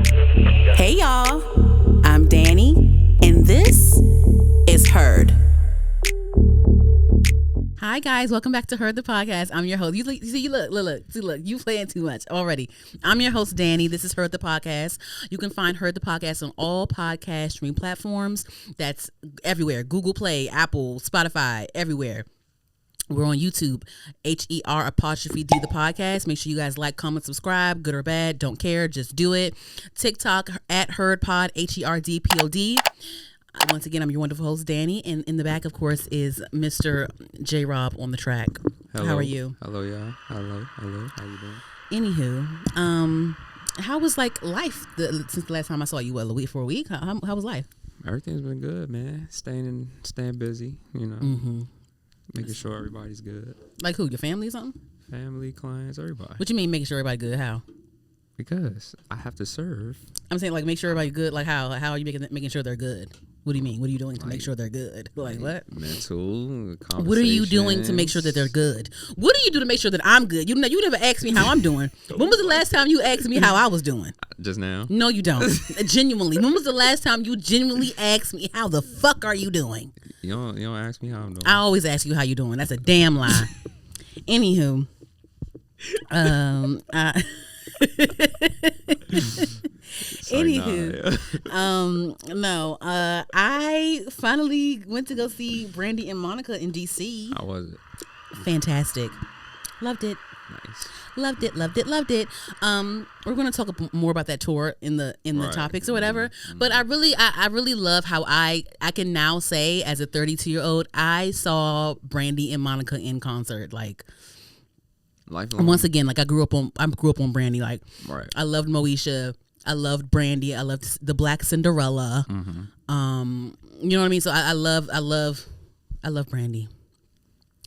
Hey y'all, I'm Danny, and this is Heard. Hi guys, welcome back to Heard the Podcast. I'm your host. Look, you playing too much already. I'm your host, Danny. This is Heard the Podcast. You can find Heard the Podcast on all podcast stream platforms. That's everywhere. Google Play, Apple, Spotify, everywhere. We're on YouTube, HER_D the podcast. Make sure you guys like, comment, subscribe, good or bad, don't care, just do it. TikTok at HeardPod, HERDPOD. Once again, I'm your wonderful host, Danny, and in the back, of course, is Mr. J. Rob on the track. Hello. How are you? Hello, y'all. Hello. How you doing? Anywho, how was like life since the last time I saw you? For a week? How was life? Everything's been good, man. Staying busy, you know. Mm-hmm. Making sure everybody's good. Like who? Your family or something? Family, clients, everybody. What you mean making sure everybody good? How? Because I have to serve. I'm saying like make sure everybody good. Like how? How are you making sure they're good? What do you mean? What are you doing to make sure they're good? Like what? Mental. What are you doing to make sure that they're good? What do you do to make sure that I'm good? You never asked me how I'm doing. When was the last time you asked me how I was doing? Just now. No, you don't. Genuinely. When was the last time you genuinely asked me how the fuck are you doing? You don't ask me how I'm doing. I always ask you how you doing. That's a damn lie. Anywho, I finally went to go see Brandy and Monica in DC. How was it? Fantastic. Loved it. Nice. Loved it. We're going to talk more about that tour in the topics or whatever. Mm-hmm. But I really love how I can now say as a 32-year-old, I saw Brandy and Monica in concert. Like, lifelong. Once again, like I grew up on Brandy. Like, right. I loved Moesha. I loved Brandy. I loved the Black Cinderella. Mm-hmm. You know what I mean? So I love Brandy.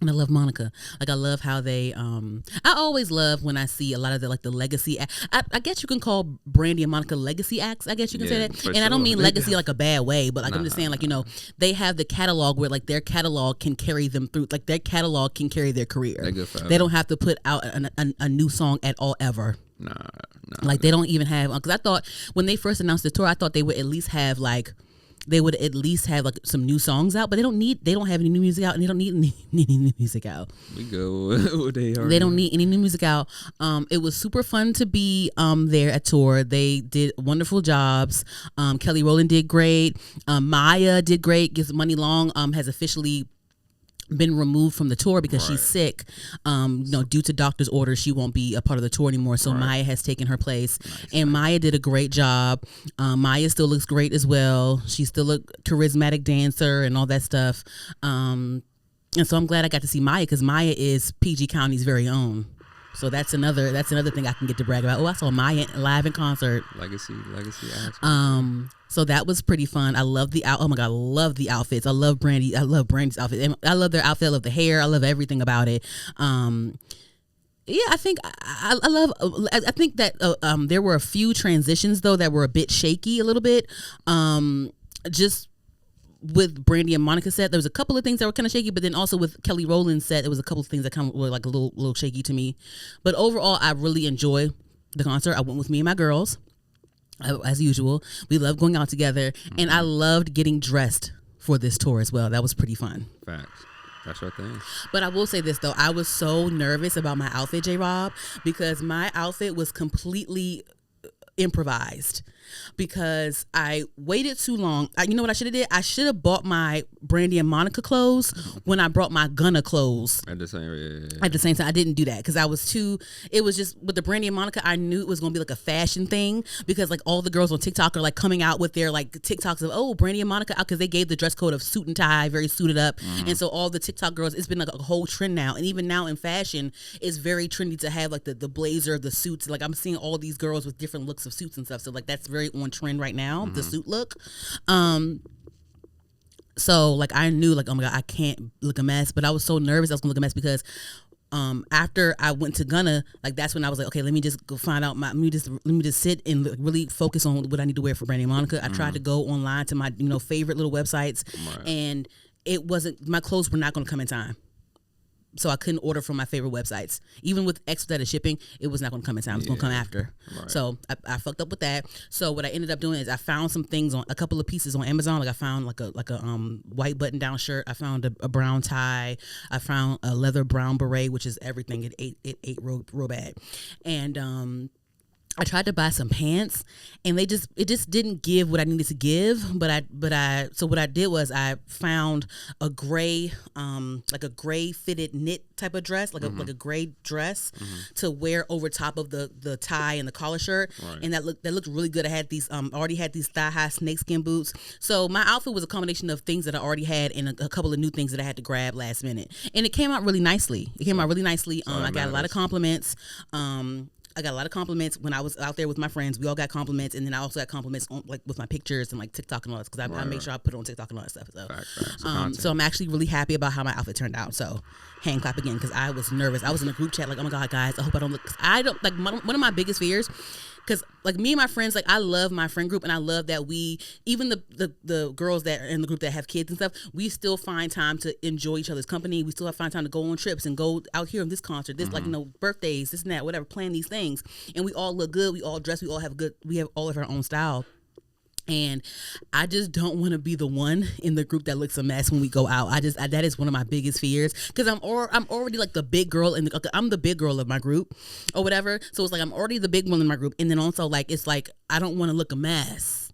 And I love Monica. Like I love how they. I always love when I see a lot of the legacy. I guess you can call Brandy and Monica legacy acts. I guess you can say that. And I don't mean legacy like a bad way, but like I'm just saying like they have the catalog where like their catalog can carry them through. Like their catalog can carry their career. They don't have to put out a new song at all ever. Nah. Like they don't even have. Because I thought when they first announced the tour, I thought they would at least have like. They would at least have like some new songs out, but they don't have any new music out, and they don't need any new music out. We go what they are. They don't need any new music out. It was super fun to be there at tour. They did wonderful jobs. Kelly Rowland did great. Maya did great. Gives Money Long has officially been removed from the tour because she's sick. Due to doctor's orders, she won't be a part of the tour anymore. So Maya has taken her place. Nice. Maya did a great job. Maya still looks great as well. She's still a charismatic dancer and all that stuff. And so I'm glad I got to see Maya because Maya is PG County's very own. So that's another thing I can get to brag about. Oh, I saw Maya live in concert. Legacy. So that was pretty fun. I love oh my God, I love the outfits. I love Brandy. I love Brandy's outfit. And I love their outfit. I love the hair. I love everything about it. I think I think that there were a few transitions though that were a bit shaky a little bit. Just with Brandy and Monica set, there was a couple of things that were kind of shaky, but then also with Kelly Rowland's set, there was a couple of things that kind of were like a little shaky to me. But overall, I really enjoyed the concert. I went with me and my girls, as usual. We love going out together, and I loved getting dressed for this tour as well. That was pretty fun. Facts. That's your thing. But I will say this though, I was so nervous about my outfit, J-Rob, because my outfit was completely improvised. Because I waited too long. You know what I should have did? I should have bought my Brandy and Monica clothes when I brought my Gunna clothes. At the same At the same time, I didn't do that because I was too. It was just with the Brandy and Monica. I knew it was going to be like a fashion thing because like all the girls on TikTok are like coming out with their like TikToks of Brandy and Monica out because they gave the dress code of suit and tie, very suited up, and so all the TikTok girls. It's been like a whole trend now, and even now in fashion, it's very trendy to have like the blazer, the suits. Like I'm seeing all these girls with different looks of suits and stuff. So like that's very on trend right now, the suit look. So like I knew like, oh my God, I can't look a mess, but I was so nervous I was gonna look a mess because after I went to Gunna, like that's when I was like, okay, let me just go find out let me just sit and really focus on what I need to wear for Brandy and Monica. I tried to go online to my favorite little websites, and it wasn't, my clothes were not gonna come in time. so I couldn't order from my favorite websites. Even with expedited shipping, it was not going to come in time. It was going to come after. Right. So I fucked up with that. So what I ended up doing is I found some things on a couple of pieces on Amazon. Like I found like a white button down shirt. I found a brown tie. I found a leather brown beret, which is everything. It ate real bad. And I tried to buy some pants, and it just didn't give what I needed to give. So what I did was I found a gray, like a gray fitted knit type of dress, like a gray dress to wear over top of the tie and the collar shirt, and that looked really good. I had these already had these thigh high snakeskin boots. So my outfit was a combination of things that I already had and a couple of new things that I had to grab last minute, and it came out really nicely. I got a lot of compliments. I got a lot of compliments when I was out there with my friends. We all got compliments, and then I also got compliments on, like with my pictures and like TikTok and all that, because I make sure I put it on TikTok and all that stuff. So, so I'm actually really happy about how my outfit turned out. So, hand clap again, because I was nervous. I was in a group chat like, oh my god, guys, I hope I don't look. Cause I don't like one of my biggest fears. Because like me and my friends, like I love my friend group, and I love that we, even the girls that are in the group that have kids and stuff, we still find time to enjoy each other's company. We still find time to go on trips and go out here on this concert, this like birthdays, this and that, whatever, plan these things, and we all look good, we all dress, we have all of our own style. And I just don't want to be the one in the group that looks a mess when we go out. That is one of my biggest fears, because I'm already like the big girl I'm the big girl of my group or whatever. So it's like I'm already the big one in my group, and then also like it's like I don't want to look a mess.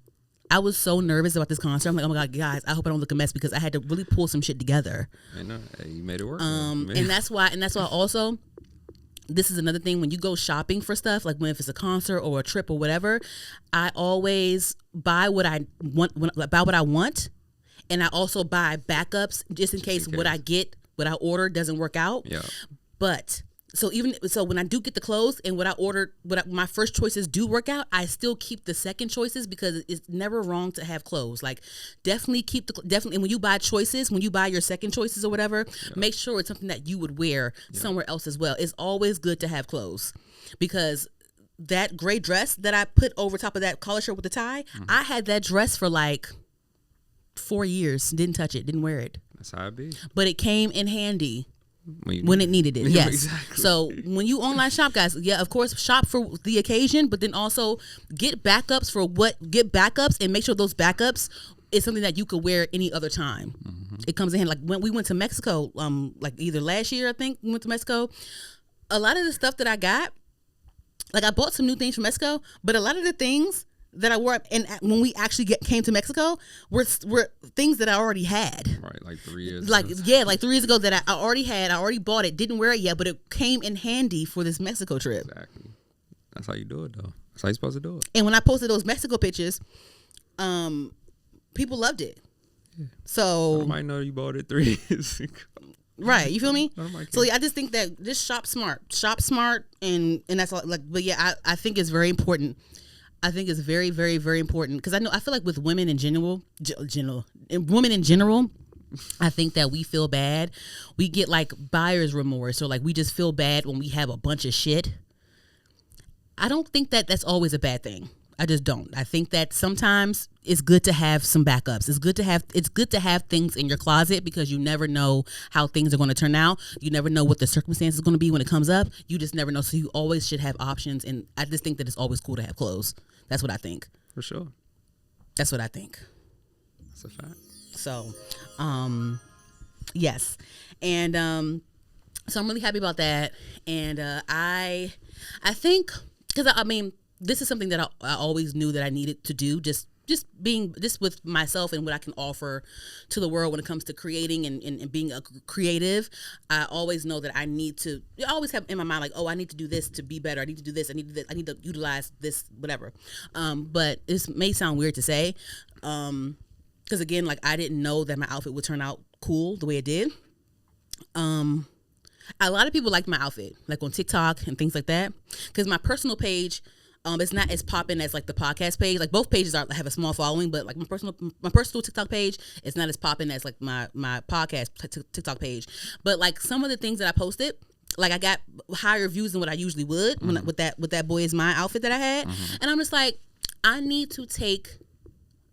I was so nervous about this concert. I'm like, oh my god, guys, I hope I don't look a mess, because I had to really pull some shit together. I know. Hey, you made it work. And that's why also. This is another thing, when you go shopping for stuff, like if it's a concert or a trip or whatever, I always buy what I want, and I also buy backups just in case what I order doesn't work out. Yeah. But so when I do get the clothes and my first choices do work out, I still keep the second choices, because it's never wrong to have clothes. Like definitely and when you buy your second choices or whatever, make sure it's something that you would wear somewhere else as well. It's always good to have clothes, because that gray dress that I put over top of that collar shirt with the tie, I had that dress for like 4 years, didn't touch it, didn't wear it. That's how it be. But it came in handy. When it needed it, yes. Exactly. So when you online shop, guys, of course, shop for the occasion, but then also get backups and make sure those backups is something that you could wear any other time. It comes in handy. Like when we went to Mexico, like either last year, I think we went to Mexico. A lot of the stuff that I got, like I bought some new things from Mexico, but a lot of the things that I wore, and when we actually came to Mexico, were things that I already had. Right, like 3 years ago. Like 3 years ago that I already had. I already bought it, didn't wear it yet, but it came in handy for this Mexico trip. Exactly. That's how you do it, though. That's how you're supposed to do it. And when I posted those Mexico pictures, people loved it. Yeah. So I might know you bought it 3 years ago. Right, you feel me? So I just think that just shop smart, and that's all. Like, but yeah, I think it's very important. I think it's very, very, very important, because I feel like with women in general, I think that we feel bad. We get like buyer's remorse, or like we just feel bad when we have a bunch of shit. I don't think that that's always a bad thing. I just don't. I think that sometimes it's good to have some backups. It's good to have things in your closet, because you never know how things are going to turn out. You never know what the circumstance is going to be when it comes up. You just never know. So you always should have options. And I just think that it's always cool to have clothes. That's what I think. For sure. That's what I think. That's a fact. So, yes. And so I'm really happy about that. And I think, because I mean, this is something that I always knew that I needed to do, just with myself and what I can offer to the world when it comes to creating and being a creative. I always know that I always have in my mind, like, oh, I need to do this to be better. I need to do this. I need to utilize this, whatever. But this may sound weird to say, because again, like I didn't know that my outfit would turn out cool the way it did. A lot of people liked my outfit, like on TikTok and things like that, because my personal page, it's not as popping as like the podcast page. Like both pages have a small following, but like my personal TikTok page is not as popping as like my podcast TikTok page. But like some of the things that I posted, like I got higher views than what I usually would with that Boy Is Mine outfit that I had, and I'm just like, I need to take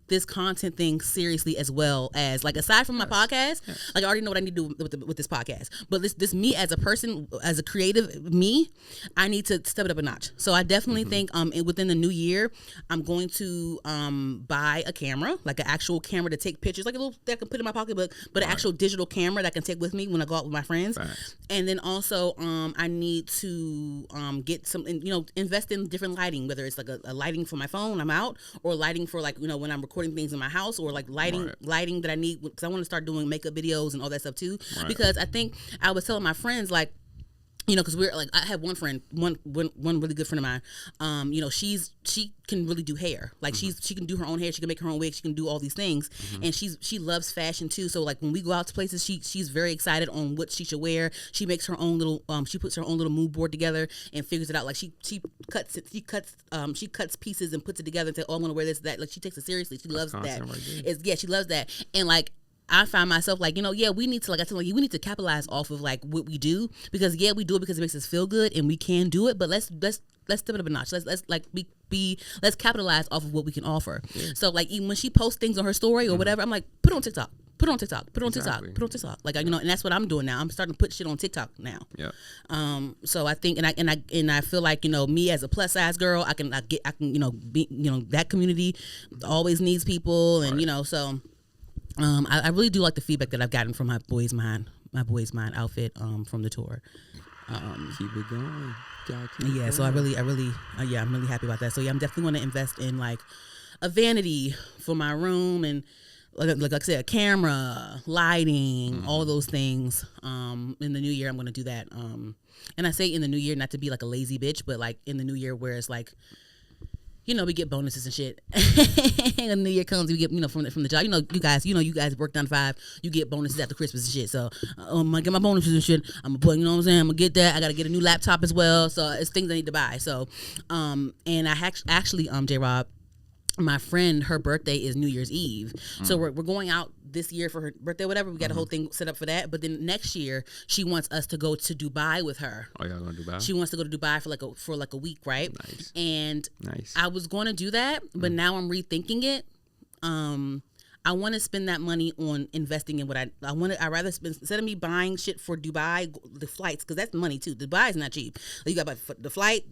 this content thing seriously as well as like aside from my podcast. Like I already know what I need to do with this podcast, but this me as a person, as a creative me, I need to step it up a notch. So I definitely think within the new year I'm going to buy a camera, like an actual camera to take pictures, like a little that I can put in my pocketbook, but an actual digital camera that I can take with me when I go out with my friends. And then also I need to get some, invest in different lighting, whether it's like a lighting for my phone, I'm out, or lighting for like, when I'm recording things in my house, or like lighting that I need, because I want to start doing makeup videos and all that stuff too. Because I think I was telling my friends, like, because we're like, I have one friend, one really good friend of mine. She can really do hair. Like she can do her own hair. She can make her own wig. She can do all these things, and she loves fashion too. So like when we go out to places, she's very excited on what she should wear. She makes her own little she puts her own little mood board together and figures it out. Like she cuts pieces and puts it together and says, oh, I'm gonna wear this, that. Like she takes it seriously. She loves that. She loves that. And like I find myself like, we need to, like I told you, we need to capitalize off of like what we do, because we do it because it makes us feel good and we can do it, but let's step it up a notch. Let's like let's capitalize off of what we can offer. So like even when she posts things on her story or whatever, I'm like, put it on TikTok. Put it on TikTok. Put it on TikTok. Put it on TikTok. Like and that's what I'm doing now. I'm starting to put shit on TikTok now. So I think and I feel like me as a plus size girl, I can be that community always needs people, and so. I really do like the feedback that I've gotten from my boys' mind outfit from the tour. Keep it going. So I'm really happy about that. So I'm definitely going to invest in like a vanity for my room, and like I said, a camera, lighting, all those things. In the new year I'm going to do that. And I say in the new year not to be like a lazy bitch, but like in the new year where it's like, we get bonuses and shit. And the new year comes, we get, from the job. You guys work 9 to 5. You get bonuses after Christmas and shit. So I'm gonna get my bonuses and shit. I'm gonna put, I'm gonna get that. I gotta get a new laptop as well. So it's things I need to buy. So, and I actually, J-Rob, my friend, her birthday is New Year's Eve. So we're going out this year for her birthday, whatever. We got a whole thing set up for that. But then next year, she wants us to go to Dubai with her. Oh, y'all going to Dubai? She wants to go to Dubai for like a week, right? Nice. And nice. I was going to do that, but now I'm rethinking it. I want to spend that money on investing in what I rather spend, instead of me buying shit for Dubai, the flights, because that's money too. Dubai is not cheap. You got the flight,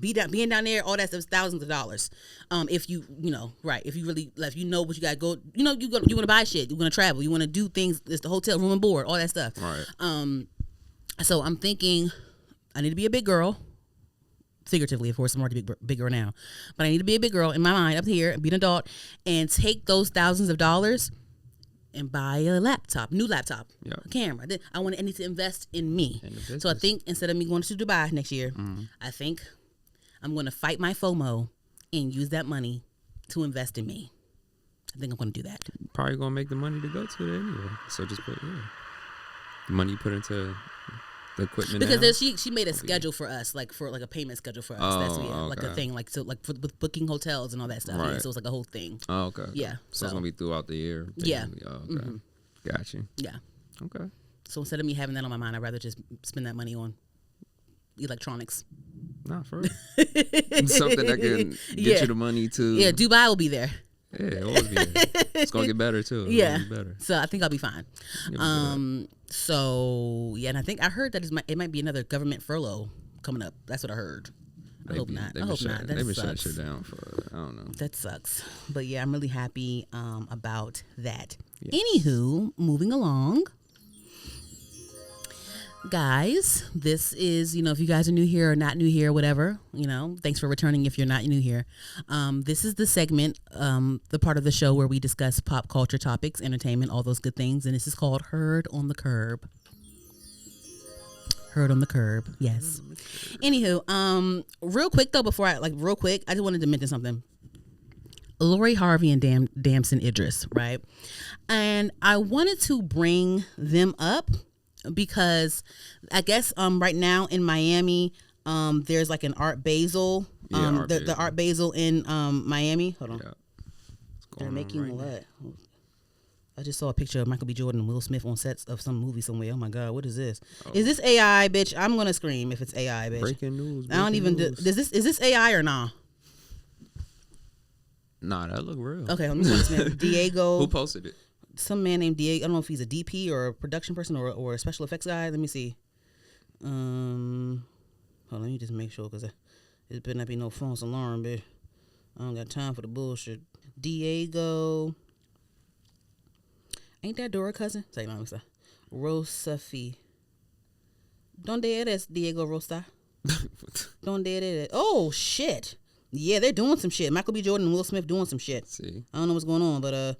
being down there, all that stuff is thousands of dollars. If you if you really, like, what you got to go, you want to buy shit, you want to travel, you want to do things, it's the hotel, room and board, all that stuff. Right. So I'm thinking I need to be a big girl. Figuratively, of course, I'm already bigger now, but I need to be a big girl in my mind up here, be an adult, and take those thousands of dollars and buy a new laptop, a camera. I need to invest in me. So I think instead of me going to Dubai next year, I think I'm going to fight my FOMO and use that money to invest in me. I think I'm going to do that. Probably going to make the money to go to it anyway. So just put the money you put into the equipment, because she made a schedule for us, like for like a payment schedule for us. That's like a thing, like so like with booking hotels and all that stuff. Right. Yeah, so it's like a whole thing. Oh, okay. Yeah. So it's gonna be throughout the year. Yeah. Oh, okay. Got you. Yeah. Okay. So instead of me having that on my mind, I'd rather just spend that money on electronics. Nah, for real. Something that can get you the money to. Yeah, Dubai will be there. Yeah, it will be there. It's gonna get better too. It'll be better. So I think I'll be fine. So and I think I heard that it might be another government furlough coming up. That's what I heard. I hope not. That they've been shutting sucks. shit down for, I don't know. That sucks. But yeah, I'm really happy about that. Yes. Anywho, moving along. Guys, this is, if you guys are new here or not new here, whatever, thanks for returning if you're not new here. This is the segment, the part of the show where we discuss pop culture topics, entertainment, all those good things. And this is called Heard on the Curb. Heard on the Curb, yes. Anywho, real quick though, I just wanted to mention something. Lori Harvey and Damson Idris, right? And I wanted to bring them up because I guess right now in Miami, there's like an Art Basel. The Art Basel in Miami. Hold on. Yeah. They're making what? I just saw a picture of Michael B. Jordan and Will Smith on sets of some movie somewhere. Oh my God, what is this? Oh. Is this AI, bitch? I'm gonna scream if it's AI, bitch. Breaking news. I don't even. Is this AI or nah? Nah, that look real. Okay, let me see this man. Diego. Who posted it? Some man named Diego. I don't know if he's a DP or a production person or a special effects guy. Let me see. Hold on, let me just make sure because it better not be no false alarm, bitch. I don't got time for the bullshit. Diego. Ain't that Dora cousin? Say no, Lisa. Rosafi. Donde eres, Diego Rosa? Donde eres? Oh, shit. Yeah, they're doing some shit. Michael B. Jordan and Will Smith doing some shit. See? I don't know what's going on, but let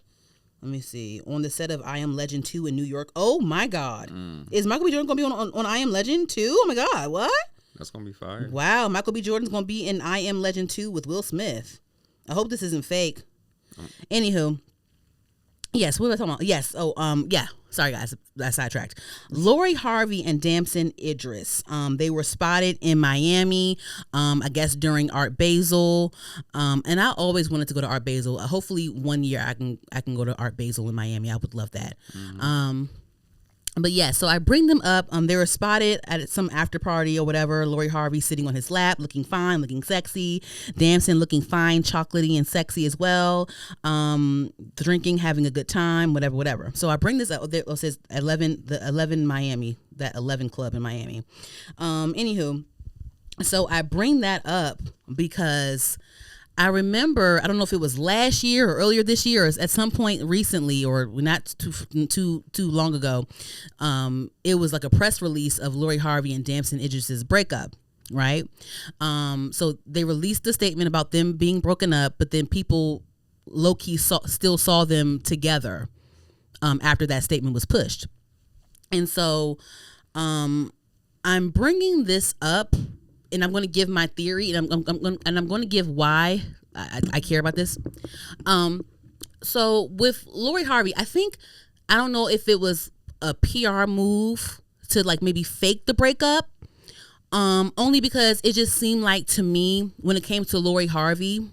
me see. On the set of I Am Legend 2 in New York. Oh, my God. Is Michael B. Jordan going to be on I Am Legend 2? Oh, my God. What? That's going to be fire. Wow. Michael B. Jordan's going to be in I Am Legend 2 with Will Smith. I hope this isn't fake. Anywho. Yes, what was I talking about? Yes. Oh, yeah. Sorry, guys. That's sidetracked. Lori Harvey and Damson Idris. They were spotted in Miami, I guess during Art Basel. And I always wanted to go to Art Basel. Hopefully one year I can go to Art Basel in Miami. I would love that. But yeah, so I bring them up. They were spotted at some after party or whatever. Lori Harvey sitting on his lap, looking fine, looking sexy. Damson looking fine, chocolatey and sexy as well. Drinking, having a good time, whatever. So I bring this up. It says 11 Miami, that 11 club in Miami. Anywho, so I bring that up because I remember, I don't know if it was last year or earlier this year or at some point recently or not too long ago, it was like a press release of Lori Harvey and Damson Idris's breakup, right? So they released a statement about them being broken up, but then people low-key still saw them together after that statement was pushed. And so I'm bringing this up, and I'm going to give my theory, and I'm going to give why I care about this. So with Lori Harvey, I don't know if it was a PR move to like maybe fake the breakup, only because it just seemed like to me when it came to Lori Harvey,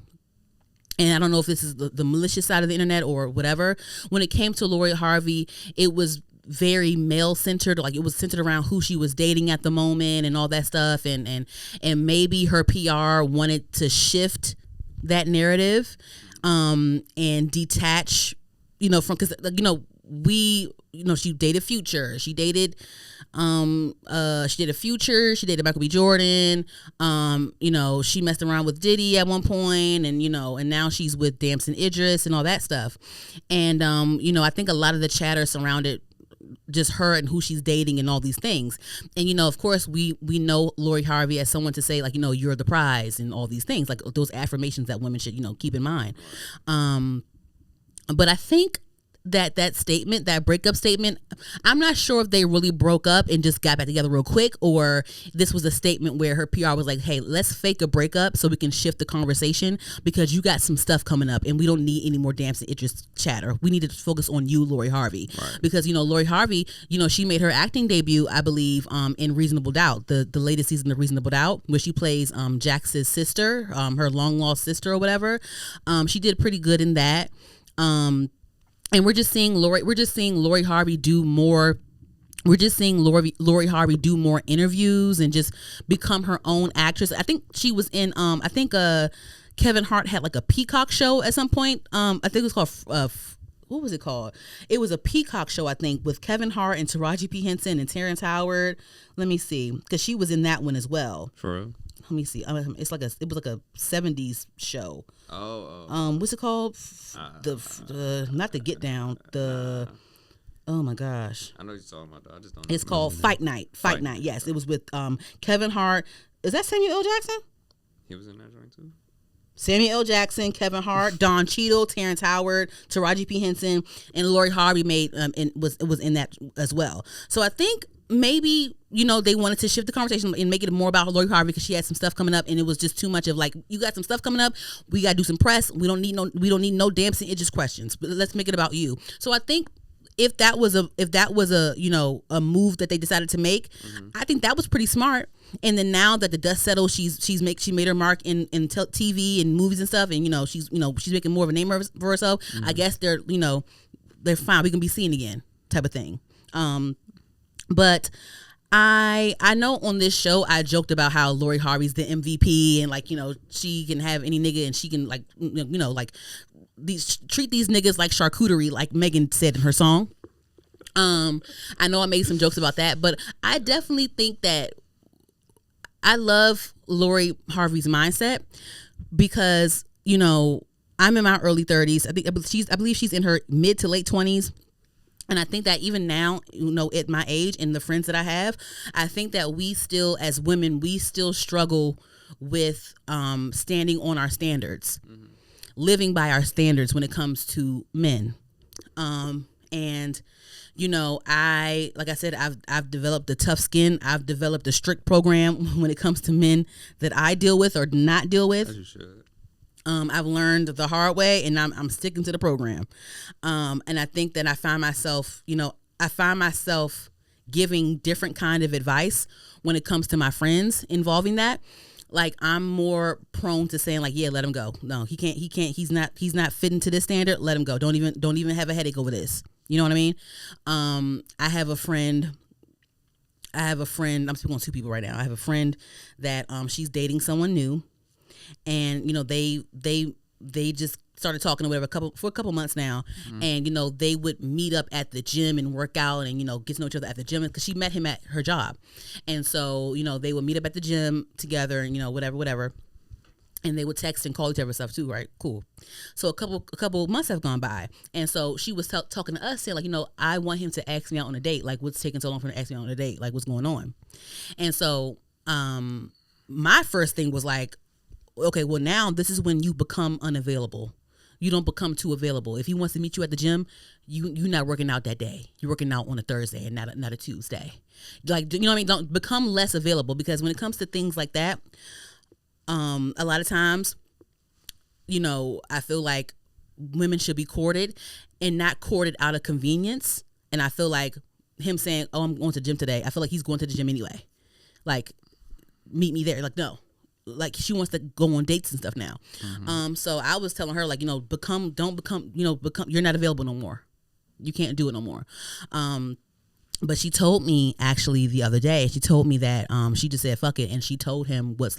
and I don't know if this is the malicious side of the internet or whatever, when it came to Lori Harvey, it was very male centered, like it was centered around who she was dating at the moment and all that stuff, and maybe her PR wanted to shift that narrative and detach, from, because she dated Future, she dated Future, she dated Michael B. Jordan, she messed around with Diddy at one point, and now she's with Damson Idris and all that stuff, and I think a lot of the chatter surrounded just her and who she's dating and all these things. And, of course, we know Lori Harvey as someone to say, like, you're the prize and all these things, like those affirmations that women should, keep in mind. But I think that statement, that breakup statement, I'm not sure if they really broke up and just got back together real quick, or this was a statement where her PR was like, hey, let's fake a breakup so we can shift the conversation because you got some stuff coming up and we don't need any more Damson Idris chatter. We need to focus on you, Lori Harvey. Right. Because, Lori Harvey, she made her acting debut, I believe, in Reasonable Doubt, the latest season of Reasonable Doubt, where she plays Jax's sister, her long lost sister or whatever. She did pretty good in that. And we're just seeing Lori Harvey do more. We're just seeing Lori Harvey do more interviews and just become her own actress. I think she was in. Kevin Hart had like a Peacock show at some point. I think it was called. What was it called? It was a Peacock show, I think, with Kevin Hart and Taraji P. Henson and Terrence Howard. Let me see, because she was in that one as well. For real? Let me see. It was like a 70s show. What's it called? Not the Get Down. Oh my gosh. I know what you're talking about. I just don't know. It's called Fight Night. Fight Night. Yes, it was with Kevin Hart. Is that Samuel L. Jackson? He was in that joint too. Samuel L. Jackson, Kevin Hart, Don Cheadle, Terrence Howard, Taraji P. Henson, and Lori Harvey was in that as well. So I think maybe they wanted to shift the conversation and make it more about Lori Harvey because she had some stuff coming up, and it was just too much of like, you got some stuff coming up, we got to do some press. We don't need no Damson Idris questions, but let's make it about you. So I think if that was a move that they decided to make, I think that was pretty smart. And then now that the dust settles, she made her mark in TV and movies and stuff, and she's making more of a name for herself. I guess they're fine. We can be seen again, type of thing. But I know on this show I joked about how Lori Harvey's the MVP and like, you know, she can have any nigga and she can like, you know, like treat these niggas like charcuterie, like Megan said in her song. I know I made some jokes about that, but I definitely think that I love Lori Harvey's mindset because, you know, I'm in my early 30s. I believe she's in her mid to late 20s. And I think that even now, you know, at my age and the friends that I have, I think that we still, as women, we still struggle with standing on our standards, living by our standards when it comes to men. And you know, like I said, I've developed a tough skin. I've developed a strict program when it comes to men that I deal with or not deal with. As you should. I've learned the hard way, and I'm sticking to the program. And I think that I find myself giving different kind of advice when it comes to my friends involving that. Like, I'm more prone to saying like, yeah, let him go. No, he can't. He's not fitting to this standard. Let him go. Don't even have a headache over this. You know what I mean? I have a friend. I'm speaking on two people right now. I have a friend that she's dating someone new, and you know they just started talking or whatever for a couple months now, and you know they would meet up at the gym and work out and you know get to know each other at the gym because she met him at her job, and so you know they would meet up at the gym together and you know whatever. And they would text and call each other stuff too, right? Cool. So a couple months have gone by, and so she was talking to us, saying like, you know, I want him to ask me out on a date. Like, what's taking so long for him to ask me out on a date? Like, what's going on? And so, my first thing was like, okay, well now this is when you become unavailable. You don't become too available. If he wants to meet you at the gym, you're not working out that day. You're working out on a Thursday and not a Tuesday. Like, you know what I mean? Don't become less available because when it comes to things like that. A lot of times, you know, I feel like women should be courted and not courted out of convenience. And I feel like him saying, oh, I'm going to the gym today. I feel like he's going to the gym anyway. Like, meet me there. Like, no. Like, she wants to go on dates and stuff now. So I was telling her, like, you know, don't become, you're not available no more. You can't do it no more. But she told me actually the other day, she told me that she just said, fuck it. And she told him what's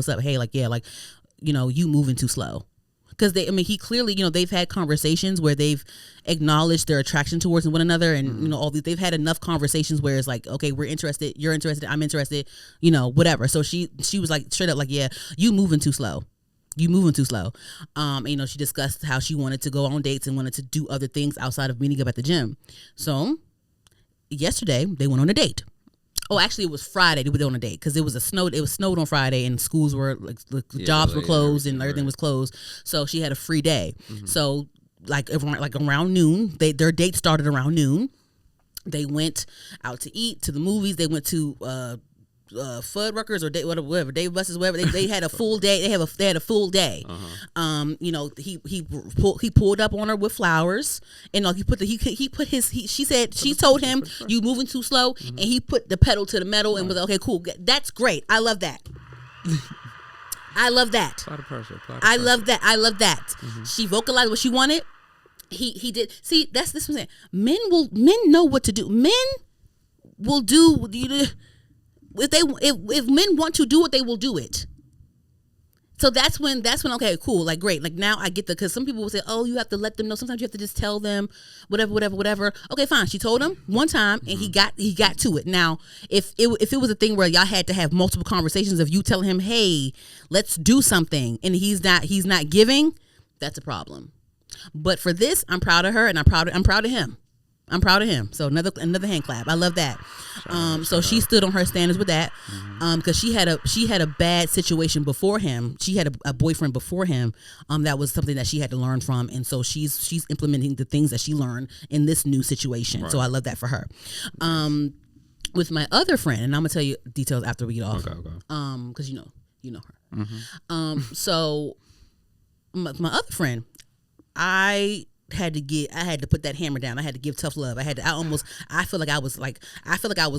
up? Hey, like, yeah, like, you know, you moving too slow. Because he clearly, you know, they've had conversations where they've acknowledged their attraction towards one another. And, you know, they've had enough conversations where it's like, okay, we're interested. You're interested. I'm interested, you know, whatever. So she was like, straight up like, yeah, you moving too slow. You moving too slow. You know, she discussed how she wanted to go on dates and wanted to do other things outside of meeting up at the gym. So yesterday they went on a date. Oh, actually it was Friday they went on a date because it was snowed on Friday and schools were like jobs were closed and everything was closed. So she had a free day. So like around noon, their date started around noon. They went out to eat, to the movies. They went to Fuddruckers or whatever, Dave Buster's, whatever. They had a full day. They had a full day. You know, he pulled up on her with flowers, and like she told him you moving too slow, and he put the pedal to the metal and was like, okay, cool, that's great. I love that. I love that. I love that. She vocalized what she wanted. He did. See, that's this. Men know what to do. Men will do. If men want to do it, they will do it. So that's when okay, cool, like great, like now I get because some people will say, oh, you have to let them know. Sometimes you have to just tell them whatever. Okay, fine. She told him one time, and he got to it. Now, if it was a thing where y'all had to have multiple conversations of you telling him, hey, let's do something, and he's not giving, that's a problem. But for this, I'm proud of her, and I'm proud of him. I'm proud of him. So another hand clap. I love that. So she stood on her standards with that. Because she had a bad situation before him. She had a boyfriend before him. That was something that she had to learn from, and so she's implementing the things that she learned in this new situation. Right. So I love that for her. With my other friend, and I'm gonna tell you details after we get off. Okay. Because you know her. So my other friend, I had to put that hammer down. I had to give tough love. I feel like I was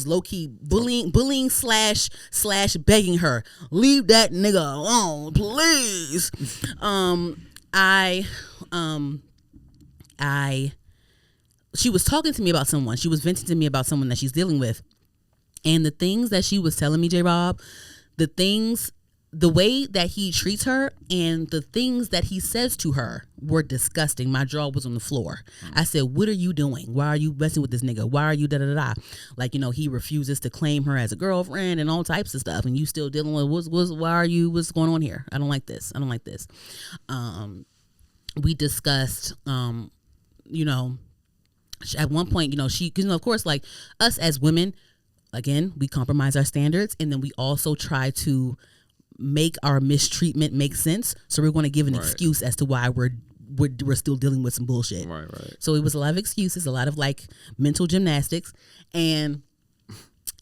low key bullying slash begging her, leave that nigga alone, please. She was talking to me about someone. She was venting to me about someone that she's dealing with. And the things that she was telling me, J-Rob, the way that he treats her and the things that he says to her were disgusting. My jaw was on the floor. I said, what are you doing? Why are you messing with this nigga? Why are you da-da-da-da? Like, he refuses to claim her as a girlfriend and all types of stuff. And you still dealing with, what's going on here? I don't like this. We discussed, at one point, because of course, like us as women, again, we compromise our standards. And then we also try to make our mistreatment make sense, so we're going to give an excuse as to why we're still dealing with some bullshit. Right. So it was a lot of excuses, a lot of like mental gymnastics, and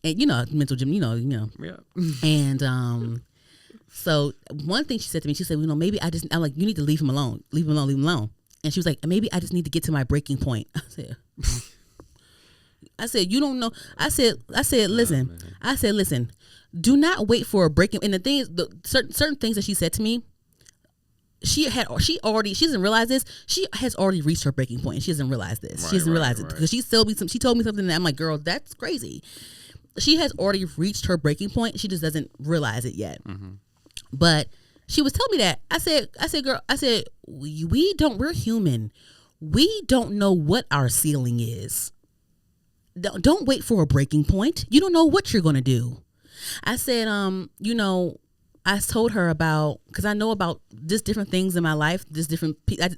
mental gym, Yeah. And so one thing she said to me, she said, maybe I'm like, you need to leave him alone. And she was like, maybe I just need to get to my breaking point. I said, you don't know. I said, listen. I said, listen. Do not wait for a breaking. And the thing is, certain things that she said to me, she doesn't realize this. She has already reached her breaking point, and she doesn't realize this. She doesn't realize it because she told me something that I'm like, girl, that's crazy. She has already reached her breaking point. She just doesn't realize it yet. Mm-hmm. But she was telling me that. I said, girl, we're human. We don't know what our ceiling is. Don't wait for a breaking point. You don't know what you're going to do. I said, I told her about, because I know about just different things in my life,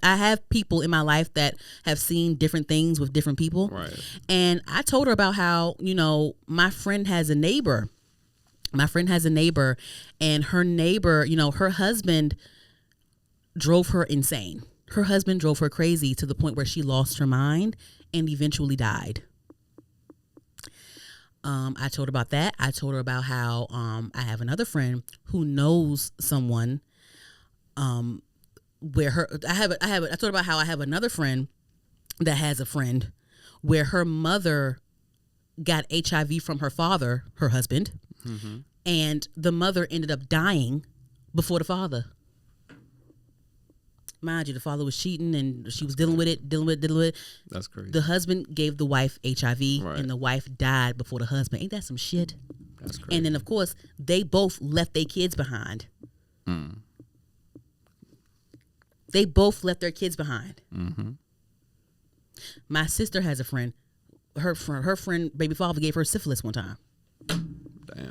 I have people in my life that have seen different things with different people. Right. And I told her about how, my friend has a neighbor. And her neighbor, her husband drove her insane. Her husband drove her crazy to the point where she lost her mind and eventually died. I told her about that. I told her about how I have another friend who knows someone I told her about how I have another friend that has a friend where her mother got HIV from her father, her husband, mm-hmm. and the mother ended up dying before the father. Mind you, the father was cheating and she was dealing with it. That's crazy. The husband gave the wife HIV and the wife died before the husband. Ain't that some shit? That's crazy. And then, of course, they both left their kids behind. They both left their kids behind. Mm-hmm. My sister has a friend. Her friend, baby father, gave her syphilis one time. Damn.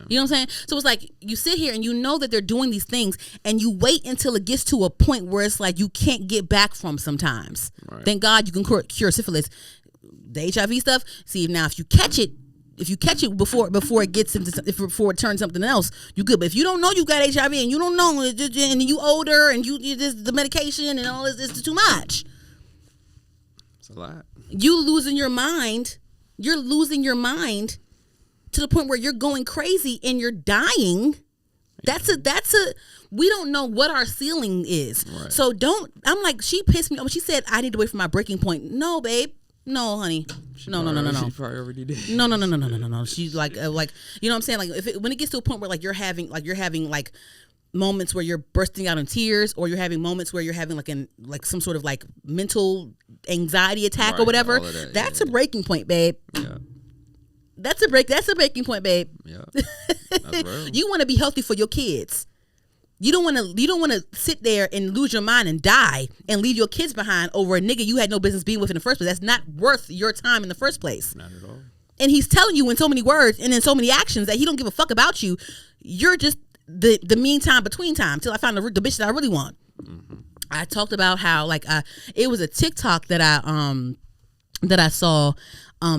You know what I'm saying? So it's like you sit here and you know that they're doing these things and you wait until it gets to a point where it's like you can't get back from sometimes. Right. Thank God you can cure syphilis. The HIV stuff, see, now if you catch it before it gets before it turns something else, you good. But if you don't know you got HIV and you don't know and you older and you just the medication and all this is too much. It's a lot. You're losing your mind to the point where you're going crazy and you're dying. That's a we don't know what our ceiling is. Right. So I'm like, she pissed me off. She said I need to wait for my breaking point. No, babe. No, honey. No. She probably already did. No. She's like, you know what I'm saying? Like when it gets to a point where you're having moments where you're bursting out in tears, or you're having moments where you're having like some sort of like mental anxiety attack or whatever. That's a breaking point, babe. Yeah. That's a breaking point, babe. Yeah. That's real. You want to be healthy for your kids. You don't want to sit there and lose your mind and die and leave your kids behind over a nigga you had no business being with in the first place. That's not worth your time in the first place. Not at all. And he's telling you in so many words and in so many actions that he don't give a fuck about you. You're just the meantime between time till I find the bitch that I really want. Mm-hmm. I talked about how it was a TikTok that I saw.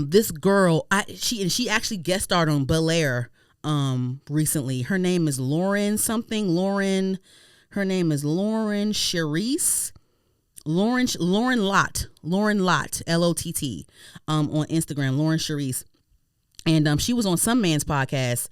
This girl, she actually guest starred on Bel Air recently. Her name is Lauren something. Her name is Lauren Charisse. Lauren Lott, Lott, Lott, on Instagram, Lauren Charisse. And she was on some man's podcast.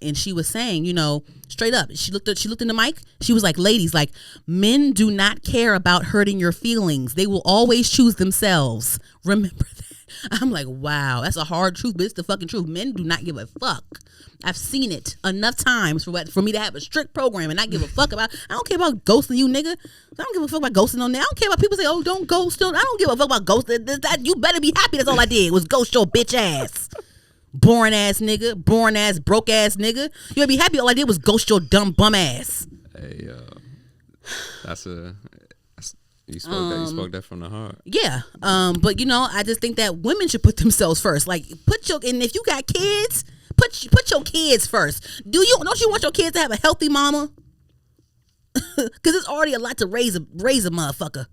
And she was saying, straight up, she looked in the mic. She was like, ladies, like, men do not care about hurting your feelings. They will always choose themselves. Remember that. I'm like, wow, that's a hard truth, but it's the fucking truth. Men do not give a fuck. I've seen it enough times for me to have a strict program and not give a fuck about. I don't care about ghosting you, nigga. I don't give a fuck about ghosting on there. I don't care about people say, oh, don't ghost. I don't give a fuck about ghosting. You better be happy that's all I did was ghost your bitch ass. boring ass nigga, boring ass, broke ass nigga. You would be happy all I did was ghost your dumb bum ass. Hey, you spoke that from the heart. Yeah. But you know, I just think that women should put themselves first. Like, and if you got kids, put your kids first. Don't you want your kids to have a healthy mama? Because it's already a lot to raise a motherfucker.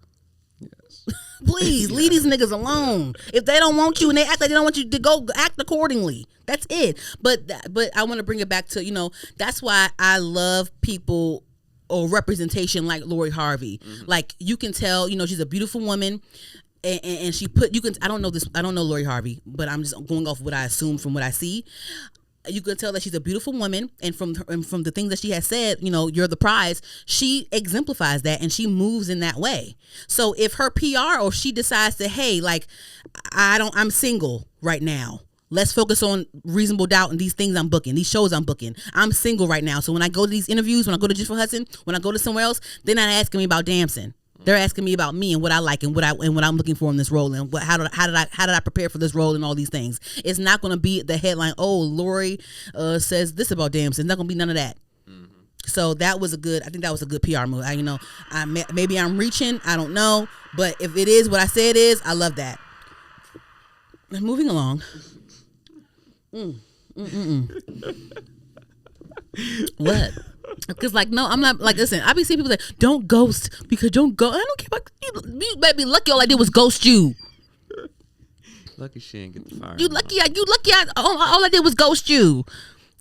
Yes. Please leave these niggas alone. If they don't want you and they act like they don't want you to go act accordingly. That's it. But I want to bring it back to, you know, that's why I love people or representation like Lori Harvey. Mm-hmm. Like, you can tell, you know, she's a beautiful woman. And she I don't know Lori Harvey, but I'm just going off what I assume from what I see. You can tell that she's a beautiful woman, and from the things that she has said, you know, you're the prize. She exemplifies that, and she moves in that way. So if her PR or she decides to, hey, like, I'm single right now. Let's focus on Reasonable Doubt and these things I'm booking, these shows I'm booking. I'm single right now, so when I go to these interviews, when I go to Just for Hudson, when I go to somewhere else, they're not asking me about Damson. They're asking me about me and what I like and what I'm looking for in this role and how did I prepare for this role and all these things. It's not going to be the headline. Oh, Lori says this about Damson. It's not going to be none of that. Mm-hmm. So I think that was a good PR move. Maybe I'm reaching. I don't know, but if it is what I say it is, I love that. Moving along. What? Because, like, no, I'm not, like, listen, I be seeing people say, don't ghost, because don't go. I don't care about you. Better be lucky all I did was ghost you. Lucky she ain't get the fire. You lucky all I did was ghost you.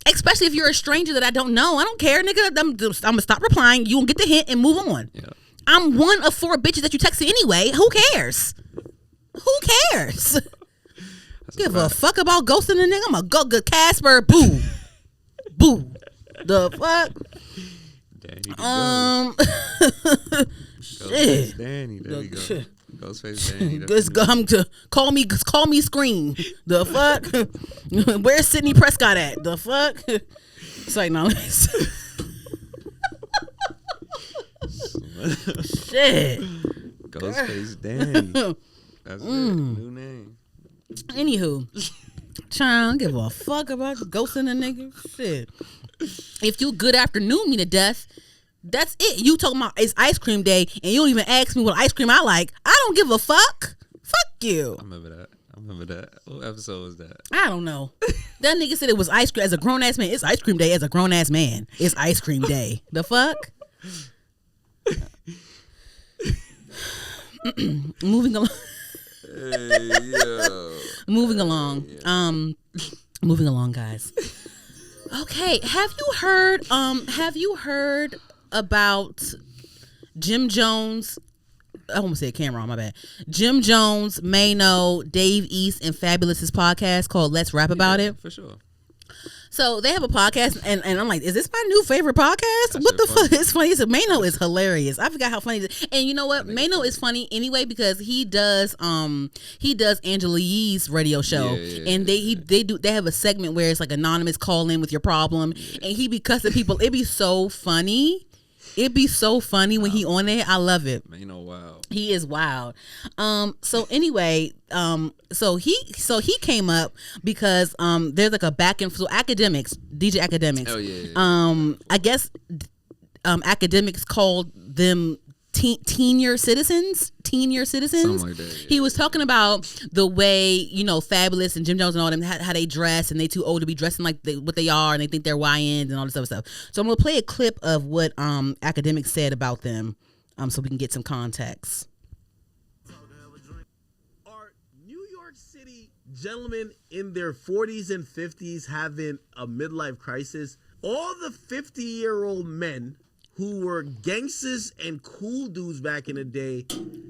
Especially if you're a stranger that I don't know. I don't care, nigga. I'm gonna stop replying. You gonna get the hint and move on. Yeah. I'm one of 4 bitches that you texted anyway. Who cares? Give a fuck about ghosting a nigga. I'm a go good Casper. Boo. Boo. The fuck? Shit. Danny, there you go. Ghostface Danny. Call me Scream. The fuck? Where's Sidney Prescott at? The fuck? It's like, no. Shit. Ghostface Danny. That's it. New name. Anywho, child, I don't give a fuck about ghosting a nigga. Shit. If you good afternoon me to death, that's it. You talking about it's ice cream day and you don't even ask me what ice cream I like. I don't give a fuck. Fuck you. I remember that. What episode was that? I don't know. That nigga said it was ice cream as a grown ass man. It's ice cream day as a grown ass man. It's ice cream day. The fuck? Moving along. Hey, yo. Moving along. Moving along, guys. Okay, have you heard about Jim Jones? I almost said Cameron, my bad. Jim Jones, Maino, Dave East, and Fabulous's podcast called Let's Rap About It. For sure. So they have a podcast, and I'm like, is this my new favorite podcast? What the fuck? It's funny. So Maino is hilarious. I forgot how funny it is. And you know what? Maino is funny anyway because he does Angela Yee's radio show, and they have a segment where it's like anonymous call in with your problem, and he be cussing people. It'd be so funny. It'd be so funny when he on there. I love it. Maino wild. He is wild. So anyway, so he came up because there's like a back and forth. Akademiks, DJ Akademiks. Oh yeah. I guess Akademiks called them teen-year citizens. Something like that, yeah. He was talking about the way, you know, Fabulous and Jim Jones and all them, how they dress, and they too old to be dressing like what they are, and they think they're YNs and all this other stuff. So I'm gonna play a clip of what Akademiks said about them, so we can get some context. Are New York City gentlemen in their 40s and 50s having a midlife crisis? All the 50-year-old men who were gangsters and cool dudes back in the day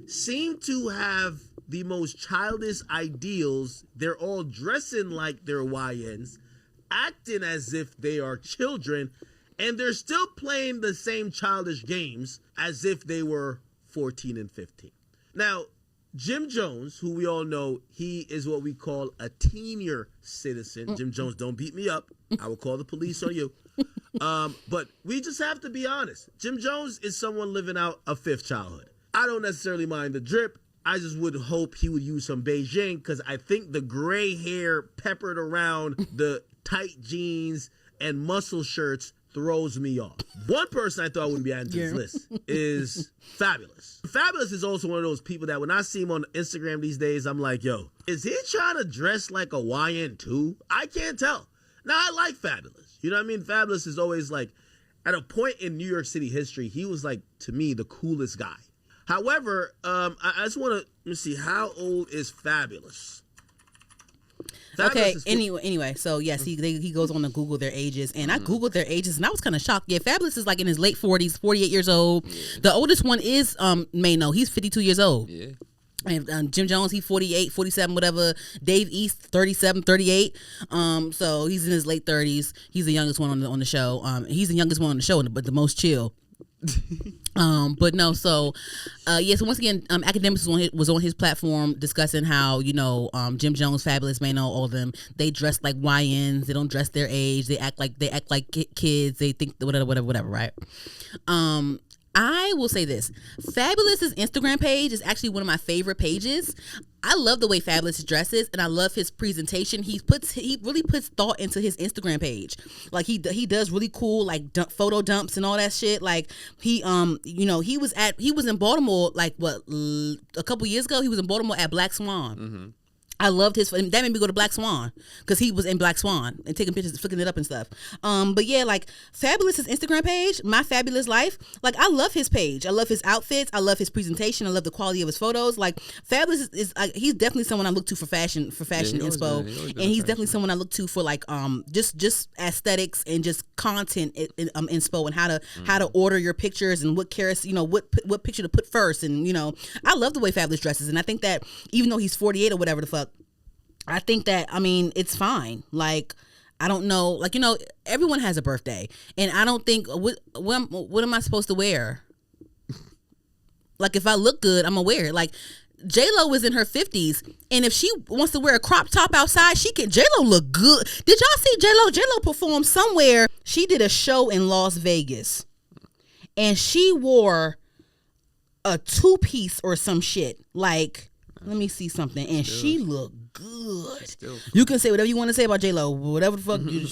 seem to have the most childish ideals. They're all dressing like they're YNs, acting as if they are children, and they're still playing the same childish games as if they were 14 and 15. Now, Jim Jones, who we all know, he is what we call a teen-year citizen. Jim Jones, don't beat me up. I will call the police on you. But we just have to be honest. Jim Jones is someone living out a fifth childhood. I don't necessarily mind the drip. I just would hope he would use some Beijing because I think the gray hair peppered around the tight jeans and muscle shirts throws me off. One person I thought wouldn't be added to this list is Fabulous. Fabulous is also one of those people that when I see him on Instagram these days, I'm like, yo, is he trying to dress like a YN too? I can't tell. Now, I like Fabulous. You know what I mean? Fabulous is always like, at a point in New York City history, he was like, to me, the coolest guy. However, I just want to, let me see, how old is Fabulous? Okay, anyway, so yes, he goes on to Google their ages, and I Googled their ages, and I was kind of shocked. Yeah, Fabulous is like in his late 40s, 48 years old. Yeah. The oldest one is Maino. He's 52 years old. Yeah. And Jim Jones, he's 48, 47, whatever. Dave East, 37, 38. So he's in his late 30s. He's the youngest one on the show. He's the youngest one on the show, but the most chill. But no, so so once again, Akademiks was on his platform discussing how, Jim Jones, Fabulous, Maino, all of them, they dress like YNs. They don't dress their age. They act like kids. They think whatever, right? I will say this. Fabulous's Instagram page is actually one of my favorite pages. I love the way Fabulous dresses, and I love his presentation. He really puts thought into his Instagram page. Like he does really cool like photo dumps and all that shit. Like he he was in Baltimore like a couple years ago. He was in Baltimore at Black Swan. Mm-hmm. I loved that made me go to Black Swan because he was in Black Swan and taking pictures, flicking it up and stuff. But yeah, like Fabulous's Instagram page, My Fabulous Life. Like I love his page. I love his outfits. I love his presentation. I love the quality of his photos. Like Fabulous is he's definitely someone I look to for fashion inspo, and he's definitely someone I look to for like just aesthetics and just content inspo and how to order your pictures and what carats, what picture to put first, and I love the way Fabulous dresses, and I think that even though he's 48 or whatever the fuck. I think that, it's fine. Like, I don't know. Like, everyone has a birthday. And I don't think, what am I supposed to wear? Like, if I look good, I'm going to wear it. Like, J-Lo is in her 50s. And if she wants to wear a crop top outside, J-Lo look good. Did y'all see J-Lo? J-Lo performed somewhere. She did a show in Las Vegas. And she wore a 2-piece or some shit. Like, let me see something. And she looked good. You can say whatever you want to say about J-Lo, whatever the fuck you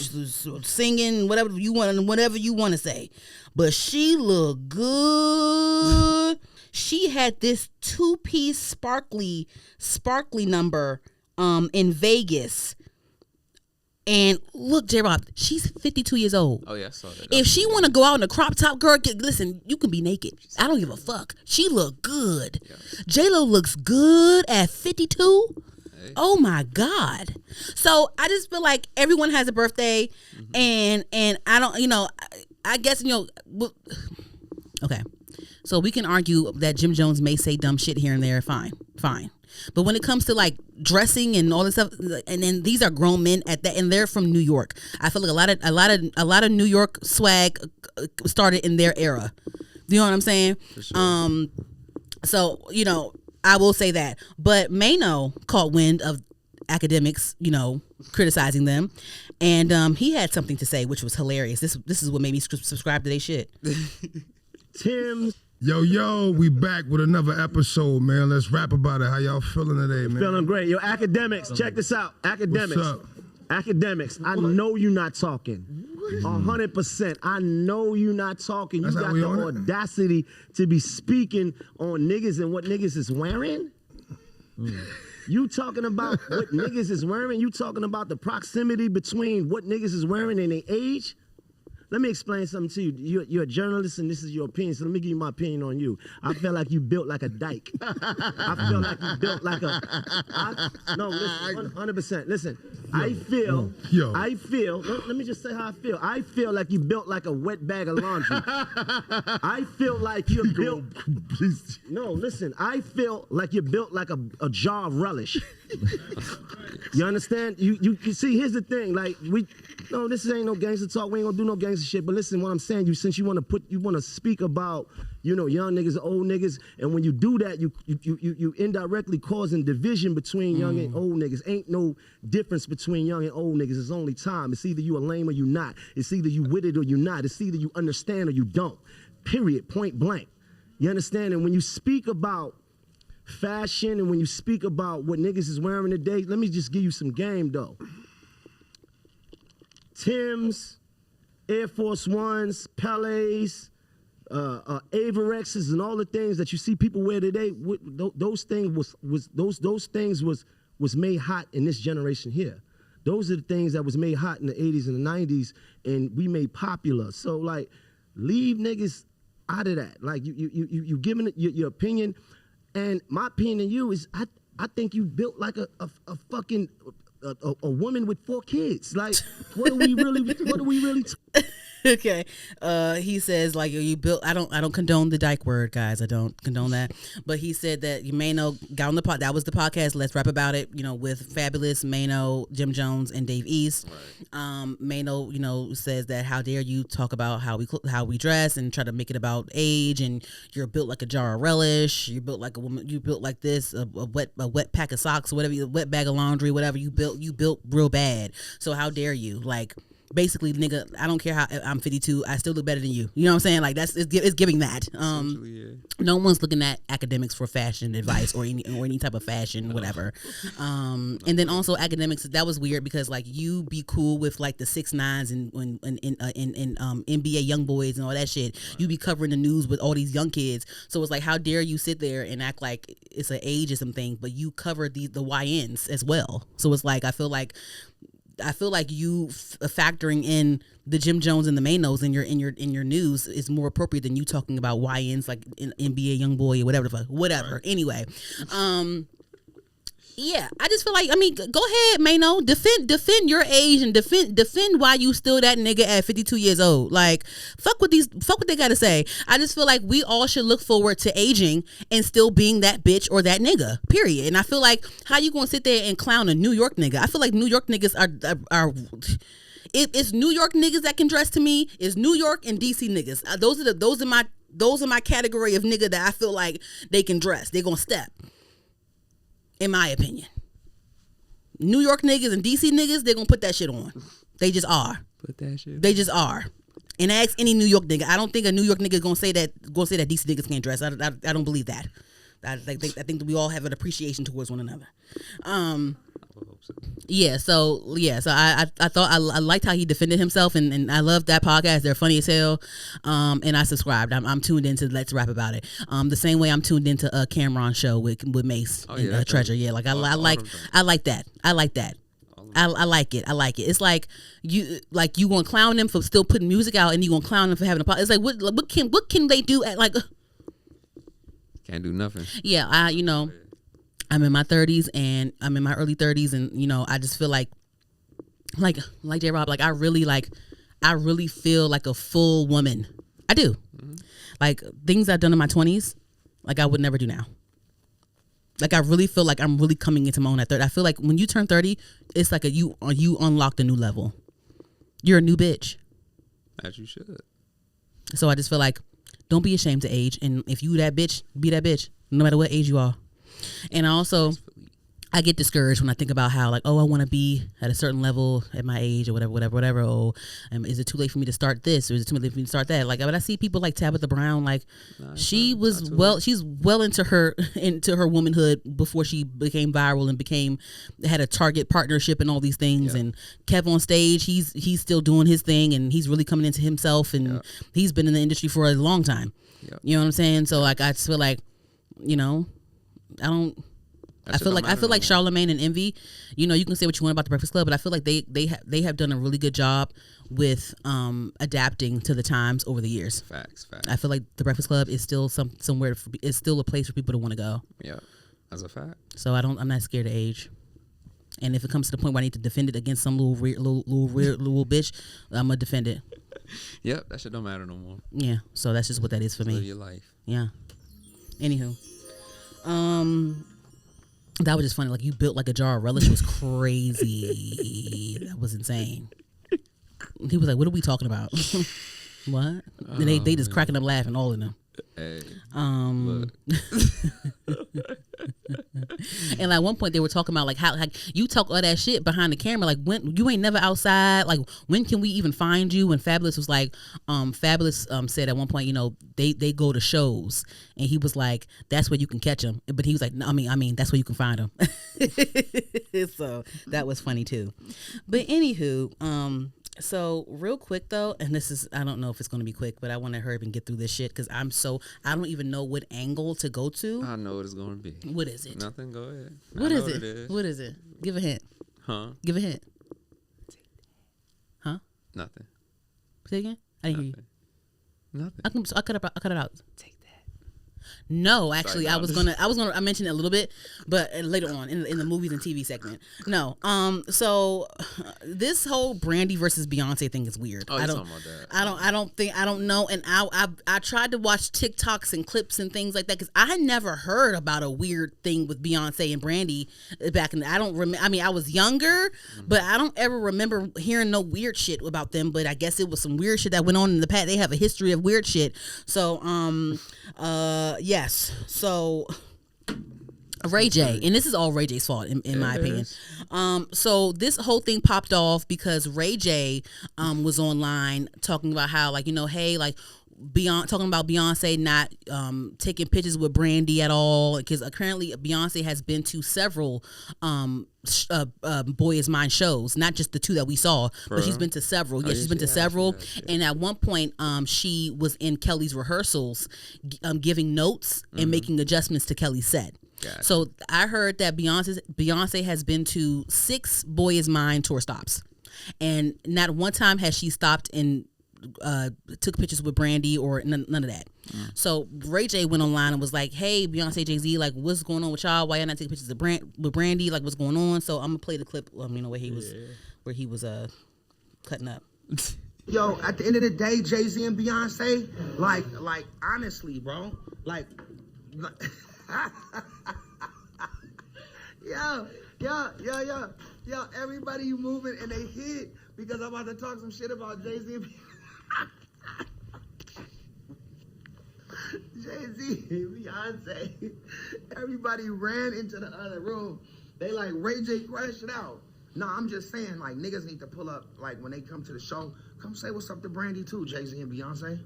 singing, whatever you want to say. But she looked good. She had this 2-piece sparkly number in Vegas. And look, J-Rob, she's 52 years old. Oh, yeah, I saw that. If she want to go out in a crop top, girl, listen, you can be naked. I don't give a fuck. She look good. Yeah. J-Lo looks good at 52. Hey. Oh, my God. So I just feel like everyone has a birthday. Mm-hmm. And I don't, I guess, okay. So we can argue that Jim Jones may say dumb shit here and there. Fine. But when it comes to like dressing and all this stuff, and then these are grown men at that, and they're from New York. I feel like a lot of New York swag started in their era. You know what I'm saying? For sure. So I will say that. But Maino caught wind of Akademiks, criticizing them, and he had something to say, which was hilarious. This is what made me subscribe to their shit. Tim. Yo, we back with another episode, man. Let's rap about it. How y'all feeling today, man? Feeling great. Yo, Akademiks, check this out. Akademiks. What's up? Akademiks, I know you're not talking. 100%. I know you're not talking. You got the audacity to be speaking on niggas and what niggas is wearing? You talking about what niggas is wearing? You talking about the proximity between what niggas is wearing and their age? Let me explain something to you. You're a journalist, and this is your opinion, so let me give you my opinion on you. I feel like you built like a dyke. I feel like you built like no, listen, 100%. Listen, I feel, let me just say how I feel. I feel like you built like a wet bag of laundry. I feel like you're built. No, listen, I feel like you're built like a jar of relish. You understand? You see, here's the thing. Like, this ain't no gangster talk. We ain't gonna do no gangster shit. But listen, what I'm saying, since you want to speak about, young niggas, old niggas, and when you do that, you indirectly causing division between young and old niggas. Ain't no difference between young and old niggas. It's only time. It's either you a lame or you not. It's either you with it or you not. It's either you understand or you don't. Period. Point blank. You understand? And when you speak about fashion and when you speak about what niggas is wearing today, let me just give you some game though. Timbs, Air Force Ones, Pelés, Averexes, and all the things that you see people wear today. Those things was made hot in this generation here. Those are the things that was made hot in the 80s and the 90s, and we made popular. So like, leave niggas out of that. Like you giving it your opinion, and my opinion of you is I think you built like a fucking a woman with 4 kids. Like, what are we really Okay. He says like you built. I don't condone the dyke word, guys. I don't condone that. But he said that you Maino got on the pod. That was the podcast. Let's rap about it. You know, with Fabulous, Maino, Jim Jones, and Dave East. Right. Maino, you know, says that how dare you talk about how we dress and try to make it about age, and you're built like a jar of relish. You built like a woman. You built like this, a wet pack of socks, whatever. A wet bag of laundry, whatever. You built real bad. So how dare you like. Basically, nigga, I don't care how I'm 52. I still look better than you. You know what I'm saying? Like it's giving that. Yeah. No one's looking at Akademiks for fashion advice or any type of fashion, whatever. And then also Akademiks, that was weird because like you be cool with like the 6ix9ines and NBA young boys and all that shit. Right. You be covering the news with all these young kids. So it's like, how dare you sit there and act like it's an ageism thing, but you cover the YNs as well. So it's like I feel like you factoring in the Jim Jones and the Mainos in your news is more appropriate than you talking about YNs like in NBA young boy or whatever the fuck. Whatever. Right. Anyway, yeah, I just feel like, I mean, go ahead, Maino, defend your age and defend why you still that nigga at 52 years old. Like, fuck what they gotta say. I just feel like we all should look forward to aging and still being that bitch or that nigga, period. And I feel like, how you gonna sit there and clown a New York nigga? I feel like New York niggas are it's New York niggas that can dress to me. It's New York and DC niggas. Those are my category of nigga that I feel like they can dress. They gonna step. In my opinion, New York niggas and DC niggas, they're gonna put that shit on. They just are. Put that shit. They just are. And ask any New York nigga. I don't think a New York nigga gonna say that DC niggas can't dress. I don't believe that. I think that we all have an appreciation towards one another. Yeah, so I thought I liked how he defended himself, and I loved that podcast. They're funny as hell, and I subscribed. I'm tuned into Let's Rap About It. The same way I'm tuned into Cameron's show with Mace and Treasure. Yeah, like I like that. I like that. I like it. It's like you gonna clown them for still putting music out, and you gonna clown them for having a podcast. It's like what can they do at like? Can't do nothing. Yeah, I'm in my 30s and I'm in my early 30s, and I just feel like J Rob, like I really feel like a full woman. I do. Mm-hmm. Like things I've done in my 20s, like I would never do now. Like I really feel like I'm really coming into my own at 30. I feel like when you turn 30, it's like you unlocked a new level. You're a new bitch. As you should. So I just feel like don't be ashamed to age, and if you that bitch, be that bitch, no matter what age you are. And I get discouraged when I think about how, like, I want to be at a certain level at my age or whatever. Oh, is it too late for me to start this, or is it too late for me to start that? Like, when I see people like Tabitha Brown, like, she's well into her womanhood before she became viral and had a Target partnership and all these things. Yeah. And Kev on stage, he's still doing his thing, and he's really coming into himself, and he's been in the industry for a long time. Yeah. You know what I'm saying? So like, I just feel like, I feel like Charlamagne and Envy, you can say what you want about the Breakfast Club, but I feel like they have done a really good job with adapting to the times over the years. Facts. I feel like the Breakfast Club is still somewhere. It's still a place for people to want to go. Yeah, that's a fact. So I'm not scared of age. And if it comes to the point where I need to defend it against some little bitch, I'm gonna defend it. Yep, that shit don't matter no more. Yeah, so that's just what that is for me. Live your life. Yeah. Anywho, that was just funny. Like, you built like a jar of relish was crazy. That was insane. He was like, "What are we talking about?" What? And they just cracking up laughing, all of them. Hey, And at one point they were talking about like how like you talk all that shit behind the camera, like when you ain't never outside, like when can we even find you? And Fabulous was like, Fabulous said at one point, you know, they go to shows, and he was like, that's where you can catch them. But he was like, no, I mean that's where you can find them. So that was funny too. But anywho, so real quick though, and this is, I don't know if it's going to be quick, but I want to hurry up and get through this shit because I don't even know what angle to go to. I know what it's going to be. What is it? Nothing, go ahead. What is it? What is it? Give a hint. Huh? Give a hint. Huh? Nothing. Say again? I didn't hear you. Nothing. I cut it out. Take that. No, actually, I mentioned it a little bit, but later on in the movies and TV segment. No, so this whole Brandy versus Beyonce thing is weird. Oh, I don't know, and I tried to watch TikToks and clips and things like that because I had never heard about a weird thing with Beyonce and Brandy back in. I mean, I was younger, but I don't ever remember hearing no weird shit about them. But I guess it was some weird shit that went on in the past. They have a history of weird shit. So, yes. So Ray J, and this is all Ray J's fault in my opinion. So this whole thing popped off because Ray J was online talking about how, like, you know, hey, like talking about Beyonce not taking pictures with Brandy at all, because apparently Beyonce has been to several Boy Is Mine shows, not just the two that we saw, but she's been to several. Yeah, she's been to several. And at one point, she was in Kelly's rehearsals, giving notes and making adjustments to Kelly's set. Gotcha. So I heard that Beyonce has been to 6 Boy Is Mine tour stops, and not one time has she stopped and took pictures with Brandy or none of that. So Ray J went online and was like, hey, Beyonce, Jay-Z, like, what's going on with y'all? Why y'all not taking pictures with Brandy? Like, what's going on? So I'm gonna play the clip, where he was cutting up. Yo, at the end of the day, Jay-Z and Beyonce, like honestly, bro, like yo, everybody you moving and they hit because I'm about to talk some shit about Jay-Z and Jay-Z and Beyonce. Everybody ran into the other room. They like, Ray J crashed it out. No, I'm just saying, like, niggas need to pull up, like, when they come to the show, come say what's up to Brandy too, Jay-Z and Beyonce.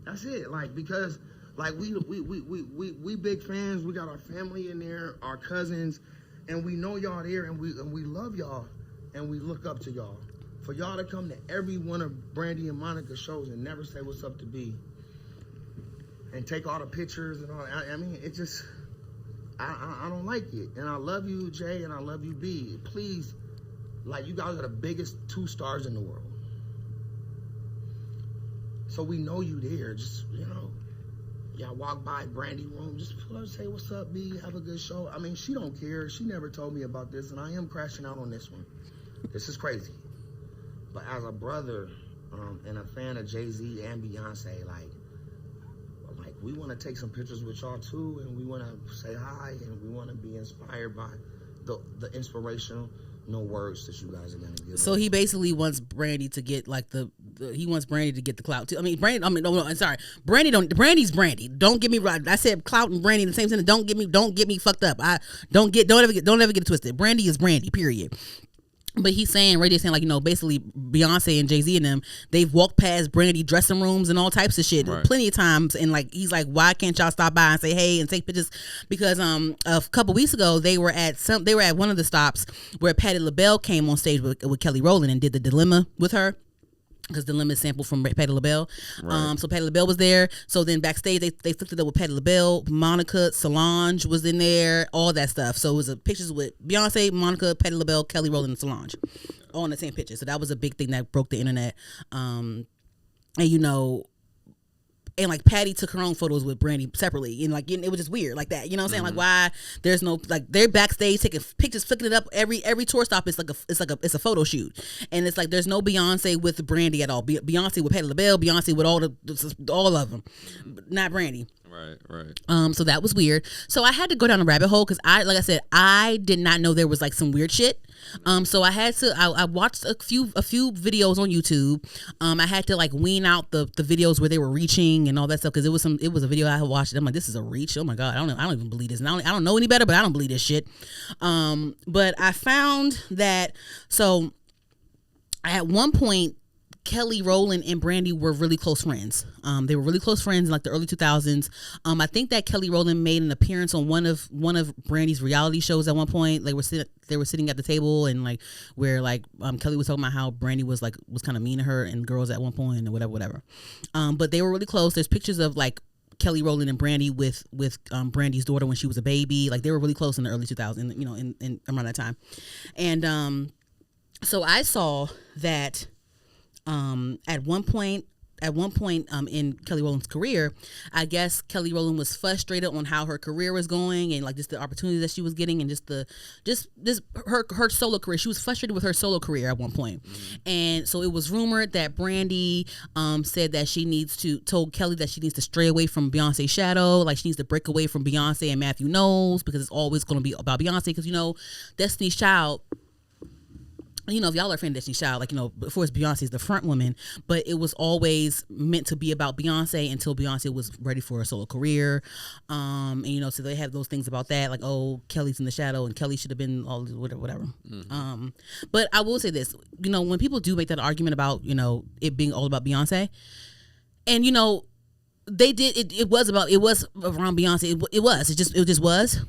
That's it, like, because like we big fans. We got our family in there, our cousins, and we know y'all there, and we love y'all, and we look up to y'all. For y'all to come to every one of Brandy and Monica's shows and never say what's up to B, and take all the pictures and all. I mean, it just, I don't like it. And I love you, Jay, and I love you, B. Please, like, you guys are the biggest 2 stars in the world. So we know you there. Just, you know, y'all walk by Brandy room, just pull up, say what's up, B, have a good show. I mean, she don't care. She never told me about this, and I am crashing out on this one. This is crazy. But as a brother and a fan of Jay-Z and Beyonce, like we want to take some pictures with y'all too, and we want to say hi, and we want to be inspired by the inspirational words that you guys are gonna give. So he basically wants Brandy to get like he wants Brandy to get the clout too. I mean, Brandy's Brandy. Don't get me right. I said clout and Brandy in the same sentence. Don't get me fucked up. Don't ever get it twisted. Brandy is Brandy. Period. But he's saying, Ray J's saying, like, you know, basically Beyonce and Jay-Z and them, they've walked past Brandy dressing rooms and all types of shit plenty of times. And like, he's like, why can't y'all stop by and say hey and take pictures? Because a couple weeks ago they were at one of the stops where Patti LaBelle came on stage with Kelly Rowland and did the Dilemma with her. Because Dilemma is sampled from Patti LaBelle. Right. So Patti LaBelle was there. So then backstage, they flipped it up with Patti LaBelle, Monica, Solange was in there, all that stuff. So it was pictures with Beyonce, Monica, Patti LaBelle, Kelly Rowland, and Solange. All in the same picture. So that was a big thing that broke the internet. And, you know, and like Patty took her own photos with Brandy separately, and like it was just weird like that. You know what I'm saying? Like, why there's no, like, they're backstage taking pictures, flicking it up every tour stop. It's a photo shoot, and it's like there's no Beyonce with Brandy at all. Beyonce with Patti LaBelle, Beyonce with all of them, not Brandy. Right. So that was weird. So I had to go down a rabbit hole because like I said, I did not know there was like some weird shit. So I had to. I watched a few videos on YouTube. I had to like wean out the videos where they were reaching and all that stuff because it was a video I had watched. And I'm like, this is a reach. Oh my god, I don't even believe this. And I don't know any better, but I don't believe this shit. But I found that so at one point, Kelly Rowland and Brandy were really close friends. They were really close friends in like the early 2000s. I think that Kelly Rowland made an appearance on one of Brandy's reality shows at one point. They were sitting at the table and like where like Kelly was talking about how Brandy was kind of mean to her and girls at one point and whatever. But they were really close. There's pictures of like Kelly Rowland and Brandy with Brandy's daughter when she was a baby. Like they were really close in the early 2000s, in around that time. And so I saw that at one point in Kelly Rowland's career, I guess Kelly Rowland was frustrated on how her career was going and like just the opportunities that she was getting and just her solo career. She was frustrated with her solo career at one point. And so it was rumored that Brandy said that told Kelly that she needs to stray away from Beyonce's shadow, like she needs to break away from Beyonce and Matthew Knowles because it's always going to be about Beyonce because Destiny's Child, if y'all are a fan of Destiny's Child, like, before it's Beyonce's the front woman, but it was always meant to be about Beyonce until Beyonce was ready for a solo career. And, so they have those things about that, like, oh, Kelly's in the shadow and Kelly should have been all whatever. But I will say this, when people do make that argument about, it being all about Beyonce, and, they did, it was around Beyonce. It just was.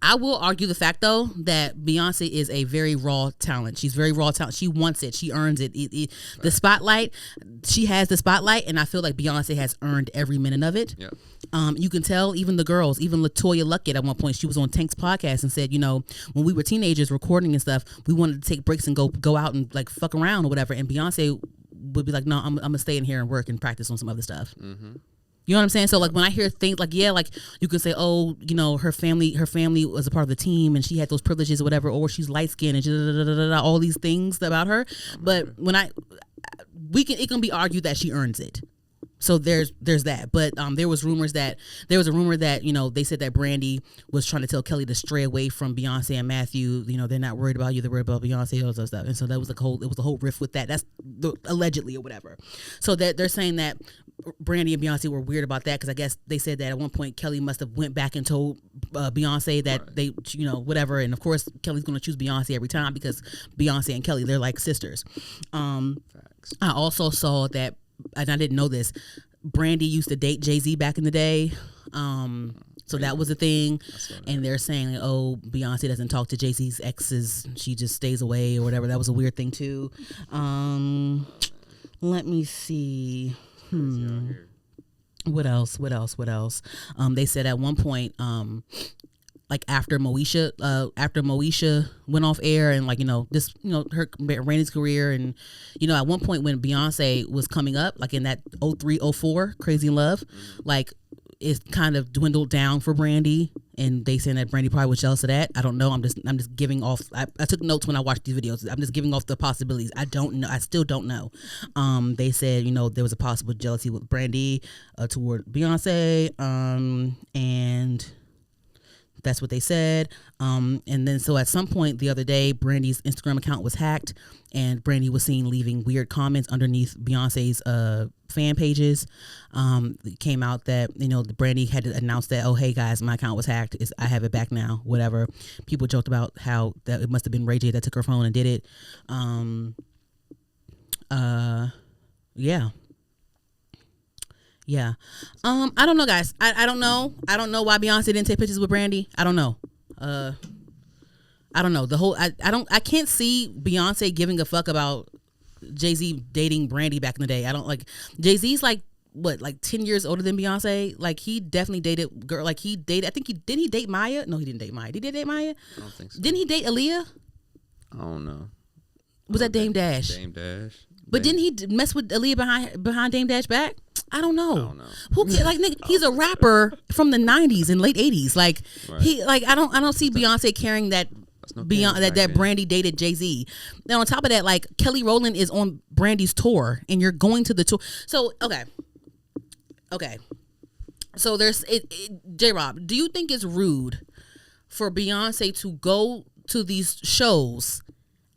I will argue the fact, though, that Beyonce is a very raw talent. She's very raw talent. She wants it. She earns it. The spotlight, she has the spotlight, and I feel like Beyonce has earned every minute of it. Yeah. You can tell even the girls, even LaToya Luckett at one point, she was on Tank's podcast and said, when we were teenagers recording and stuff, we wanted to take breaks and go out and like fuck around or whatever. And Beyonce would be like, no, I'm going to stay in here and work and practice on some other stuff. Mm-hmm. You know what I'm saying? So like when I hear things like, yeah, like you can say, oh, her family was a part of the team and she had those privileges or whatever, or she's light skinned and all these things about her. But when it can be argued that she earns it. So there's that. But there was a rumor that they said that Brandy was trying to tell Kelly to stray away from Beyonce and Matthew. They're not worried about you, they're worried about Beyonce, all that stuff. And so that was the whole riff with that. That's allegedly or whatever. So that they're saying that Brandy and Beyonce were weird about that because I guess they said that at one point Kelly must have went back and told Beyonce that they whatever. And of course Kelly's going to choose Beyonce every time because Beyonce and Kelly, they're like sisters. Facts. I also saw that, and I didn't know this, Brandy used to date Jay-Z back in the day. So that was a thing. And they're saying, oh, Beyonce doesn't talk to Jay-Z's exes. She just stays away or whatever. That was a weird thing too. Let me see. What else? They said at one point, like after Moesha went off air and like, her Brandy's career and, at one point when Beyonce was coming up, like in that 03-04 Crazy in Love, like it kind of dwindled down for Brandy. And they saying that Brandy probably was jealous of that. I don't know. I'm just giving off. I took notes when I watched these videos. I'm just giving off the possibilities. I don't know. I still don't know. They said, there was a possible jealousy with Brandy toward Beyonce. And that's what they said. And then so at some point the other day, Brandy's Instagram account was hacked and Brandy was seen leaving weird comments underneath Beyonce's fan pages. It came out that, Brandy had to announce that, oh, hey guys, my account was hacked. I have it back now, whatever. People joked about how that it must have been Ray J that took her phone and did it. Yeah. Yeah. I don't know, guys. I don't know. I don't know why Beyonce didn't take pictures with Brandy. I don't know. I don't know. I can't see Beyonce giving a fuck about Jay-Z dating Brandy back in the day. I don't like Jay-Z's like 10 years older than Beyonce. Like he definitely dated girl. Like he dated, I think didn't he date Maya? No, he didn't date Maya. Did he date Maya? I don't think so. Didn't he date Aaliyah? I don't know. Was that Dame Dash? Dame Dash. But didn't he mess with Aaliyah behind Dame Dash back? I don't know. Who cares? Like, nigga, he's a rapper from the 90s and late 80s. Like right. He like I don't see Beyonce carrying that that Brandy dated Jay-Z. Now on top of that, like Kelly Rowland is on Brandy's tour and you're going to the tour. So okay. Okay. So there's J-Rob, do you think it's rude for Beyonce to go to these shows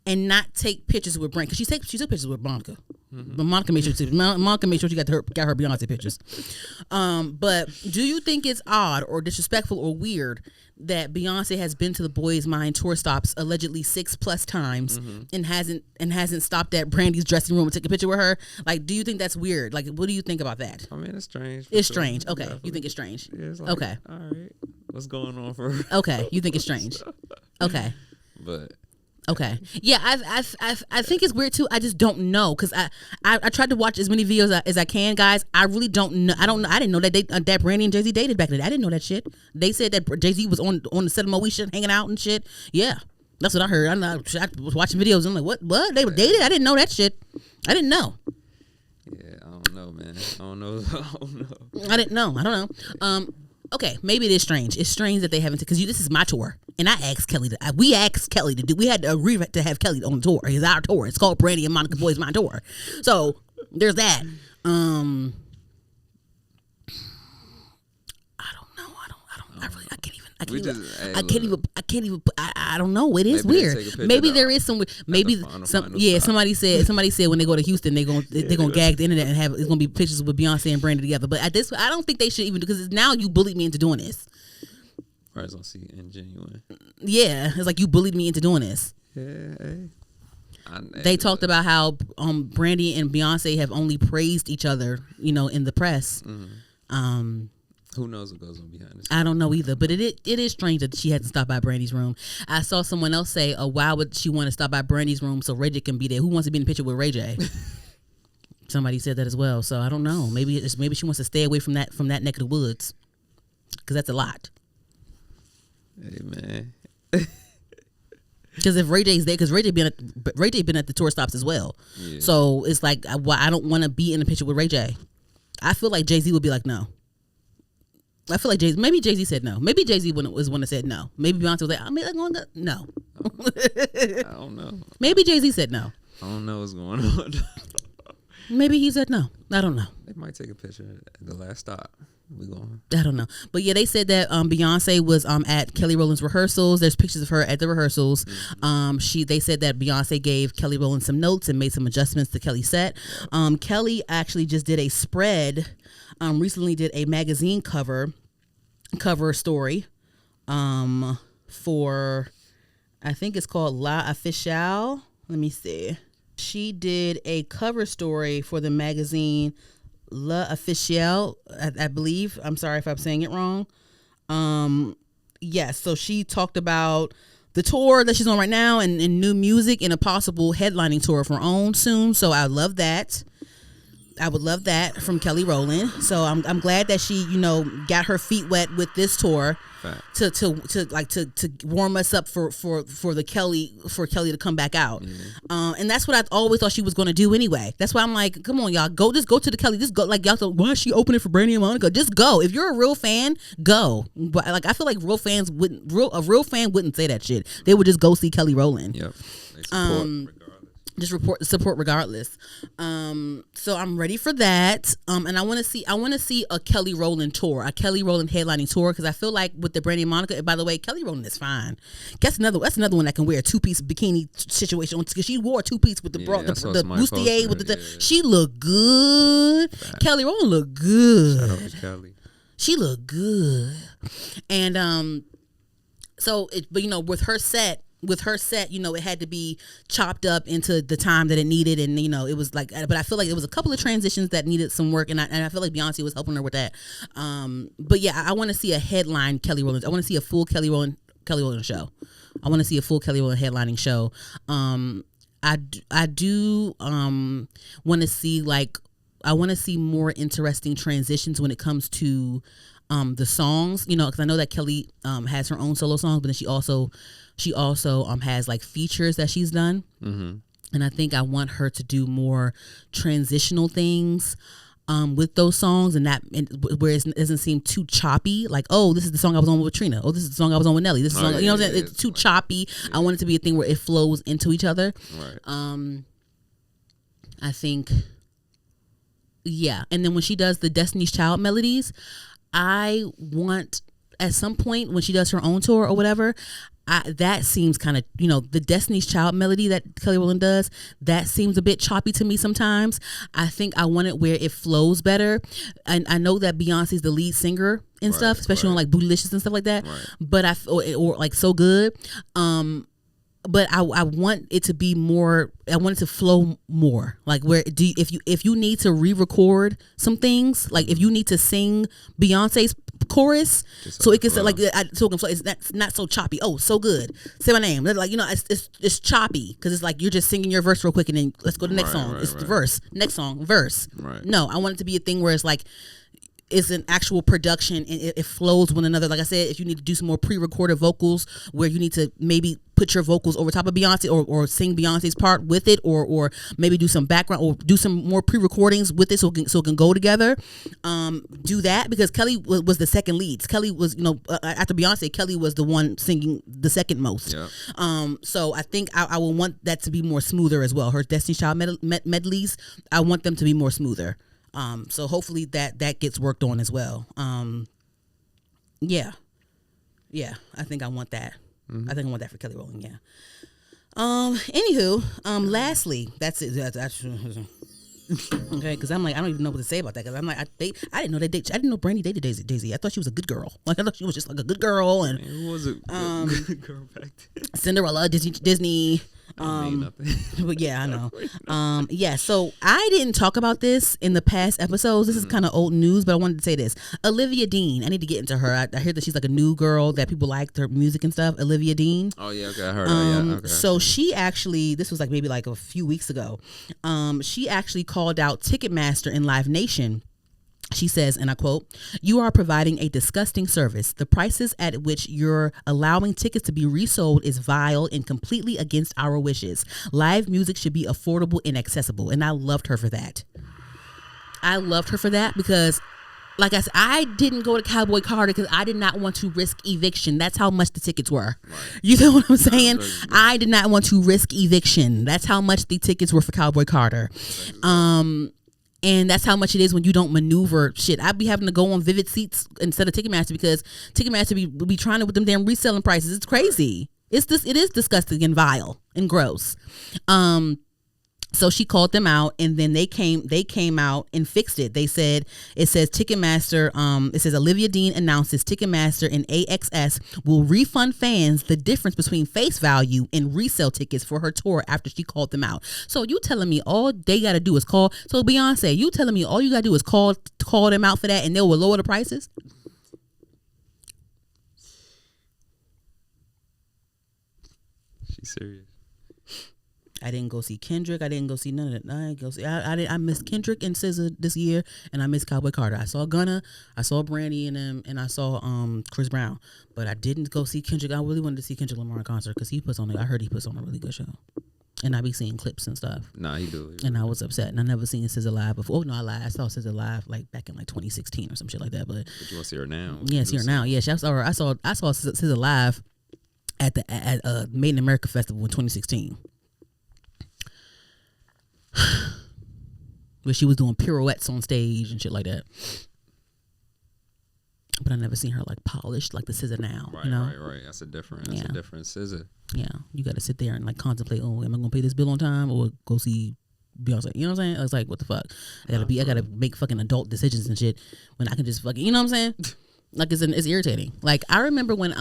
and not take pictures with Brandy? Because she took pictures with Monica. But Monica made sure she got her Beyonce pictures. But do you think it's odd or disrespectful or weird that Beyonce has been to the Boys Mind tour stops allegedly 6+ times and hasn't stopped at Brandy's dressing room and took a picture with her? Like, do you think that's weird? Like, what do you think about that? I mean, it's strange. It's strange. Okay, you think it's strange? Yeah, it's like, okay. All right, what's going on for her? Okay, you think it's strange. Okay. But okay, yeah, I think it's weird too. I just don't know because I tried to watch as many videos as I can, guys. I really don't know. I didn't know that that Brandy and Jay-Z dated back then. I didn't know that shit. They said that Jay-Z was on the set of Moesha hanging out and shit. Yeah, that's what I heard. I was watching videos. I'm like, what? They were dated? I didn't know that shit. I didn't know. Yeah, I don't know, man. I don't know. I didn't know. I don't know. Okay, maybe it is strange. It's strange that they haven't, because this is my tour, and I asked Kelly we asked Kelly to do. We had to agree to have Kelly on the tour. It's our tour. It's called Brandy and Monica Boys Mind Tour. So there's that. I don't know. I don't know. It is weird. Maybe there is some. Maybe somebody said when they go to Houston, they're gonna gag the internet and it's gonna be pictures with Beyonce and Brandy together. But at this, I don't think they should even, because now you bullied me into doing this. Right, don't see ingenuine. Yeah, it's like you bullied me into doing this. Yeah. Hey. They talked about how Brandy and Beyonce have only praised each other, in the press. Who knows what goes on behind the scenes? I don't know either, but it is strange that she hasn't stopped by Brandy's room. I saw someone else say, why would she want to stop by Brandy's room so Ray J can be there? Who wants to be in the picture with Ray J? Somebody said that as well, so I don't know. Maybe she wants to stay away from that neck of the woods, because that's a lot. Hey, man. Because if Ray J's there, because Ray J been at the tour stops as well, so it's like I don't want to be in the picture with Ray J. I feel like Jay-Z would be like, no. I feel like maybe Jay-Z said no. Maybe Jay-Z was one that said no. Maybe Beyonce was like, I'm going to no. I don't know. Maybe Jay-Z said no. I don't know what's going on. Maybe he said no. I don't know. They might take a picture at the last stop. We going. I don't know. But yeah, they said that Beyonce was at Kelly Rowland's rehearsals. There's pictures of her at the rehearsals. They said that Beyonce gave Kelly Rowland some notes and made some adjustments to Kelly's set. Kelly actually just did a spread. Recently did a magazine cover story for, I think it's called La Officielle. Let me see. She did a cover story for the magazine La Officielle, I believe. I'm sorry if I'm saying it wrong. Yes, so she talked about the tour that she's on right now and new music and a possible headlining tour of her own soon. So I love that. I would love that from Kelly Rowland. So I'm glad that she, got her feet wet with this tour to warm us up for Kelly to come back out. And that's what I always thought she was going to do anyway. That's why I'm like, come on, y'all, go to the Kelly. Just go. Like, y'all thought, why is she opening for Brandy and Monica? Just go. If you're a real fan, go. But like, I feel like a real fan wouldn't say that shit. They would just go see Kelly Rowland. Yep. They support regardless. So I'm ready for that. And I want to see a Kelly Rowland tour, a Kelly Rowland headlining tour, because I feel like with the Brandy and Monica, and by the way, Kelly Rowland is fine. That's another one that can wear a 2-piece bikini situation, because she wore a 2-piece with the bustier with the she looked good. Fact. Kelly Rowland looked good. Shout out to Kelly. She looked good. And with her set, it had to be chopped up into the time that it needed, and it was like, but I feel like there was a couple of transitions that needed some work, and I feel like Beyonce was helping her with that. But yeah, I want to see a headline Kelly Rowland. I want to see a full Kelly Rowland show. I want to see a full Kelly Rowland headlining show. I do want to see I want to see more interesting transitions when it comes to the songs, because I know that Kelly has her own solo songs, but then she also has like features that she's done. And I think I want her to do more transitional things with those songs, and where it doesn't seem too choppy. Like, oh, this is the song I was on with Trina. Oh, this is the song I was on with Nelly. This is the song, what I'm saying? It's too choppy. I want it to be a thing where it flows into each other. Right. I think Yeah, and then when she does the Destiny's Child melodies, I want at some point when she does her own tour or whatever, that seems kind of, the Destiny's Child melody that Kelly Rowland does, that seems a bit choppy to me sometimes. I think I want it where it flows better. And I know that Beyonce's the lead singer and stuff, especially on like Bootylicious and stuff like that. Right. But or like So Good. But I want it to be more. I want it to flow more. Like if you need to re-record some things, like if you need to sing Beyonce's chorus, so it can so it can flow. It's not so choppy. Oh, So Good. Say my name. Like it's choppy because it's like you're just singing your verse real quick and then let's go to the next song. It's the verse. Next song, verse. Right. No, I want it to be a thing where it's like. It's an actual production and it flows one another. Like I said, if you need to do some more pre-recorded vocals where you need to maybe put your vocals over top of Beyonce or sing Beyonce's part with it or maybe do some background or do some more pre-recordings with it so it can go together. Do that because Kelly was the second lead. Kelly was, after Beyonce, Kelly was the one singing the second most. Yeah. So I think I will want that to be more smoother as well. Her Destiny's Child medleys, I want them to be more smoother. So hopefully that gets worked on as well. Yeah, I think I want that. Mm-hmm. I think I want that for Kelly Rowland. Yeah. Anywho, lastly, that's it. That's okay. Because I'm like, I don't even know what to say about that. Because I'm like, I didn't know they date. I didn't know Brandy dated Daisy. I thought she was a good girl. Like I thought she was just like a good girl. And who was a good girl back then? Cinderella, Disney. But yeah, I know. Yeah, so I didn't talk about this in the past episodes. This is kind of old news, but I wanted to say this. Olivia Dean, I need to get into her. I hear that she's like a new girl that people like her music and stuff. Olivia Dean. Oh yeah, okay, I heard her. Yeah, okay. So she actually, this was like maybe like a few weeks ago. She actually called out Ticketmaster and Live Nation. She says, and I quote, "You are providing a disgusting service. The prices at which you're allowing tickets to be resold is vile and completely against our wishes. Live music should be affordable and accessible." And I loved her for that. Because, like I said, I didn't go to Cowboy Carter because I did not want to risk eviction. That's how much the tickets were. Right. You know what I'm saying? I did not want to risk eviction. That's how much the tickets were for Cowboy Carter. And that's how much it is when you don't maneuver shit. I'd be having to go on Vivid Seats instead of Ticketmaster because Ticketmaster be trying to with them damn reselling prices. It's crazy. It is disgusting and vile and gross. So she called them out, and then they came out and fixed it. It says Ticketmaster, it says Olivia Dean announces Ticketmaster and AXS will refund fans the difference between face value and resale tickets for her tour after she called them out. So you telling me all they got to do is call? So Beyonce, you telling me all you got to do is call them out for that and they will lower the prices? She's serious. I didn't go see Kendrick. I didn't go see none of that. I missed Kendrick and SZA this year, and I missed Cowboy Carter. I saw Gunna, I saw Brandy and them, and I saw Chris Brown. But I didn't go see Kendrick. I really wanted to see Kendrick Lamar in concert because I heard he puts on a really good show. And I be seeing clips and stuff. Nah, he do. And I was upset. And I never seen SZA live before. Oh no, I lied. I saw SZA live like back in like 2016 or some shit like that. But you want to see her now? Yeah, see her now. Yeah, I saw SZA live at the Made in America Festival in 2016. Where she was doing pirouettes on stage and shit like that. But I never seen her like polished like the SZA now. Right, you know? right. That's a different SZA. Yeah, you got to sit there and like contemplate. Oh, am I gonna pay this bill on time or go see Beyonce? You know what I'm saying? I was like, what the fuck? I gotta make fucking adult decisions and shit when I can just fucking, you know what I'm saying? Like it's irritating. Like I remember when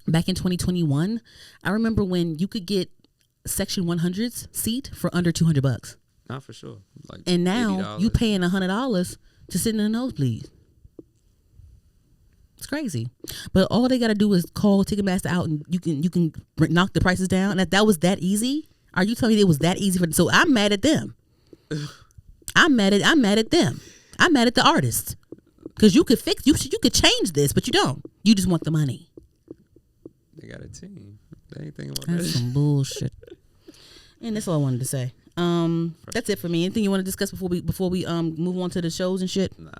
back in 2021, I remember when you could get Section 100's seat for under $200. Not for sure. Like, and now you paying $100 to sit in the nosebleed. It's crazy. But all they gotta do is call Ticketmaster out, and you can knock the prices down. That was that easy? Are you telling me it was that easy for? So I'm mad at them. I'm mad at them. I'm mad at the artists because you could change this, but you don't. You just want the money. They got a team. They ain't thinking about That's that. some bullshit. And that's all I wanted to say. That's it for me. Anything you want to discuss before we move on to the shows and shit? Nah.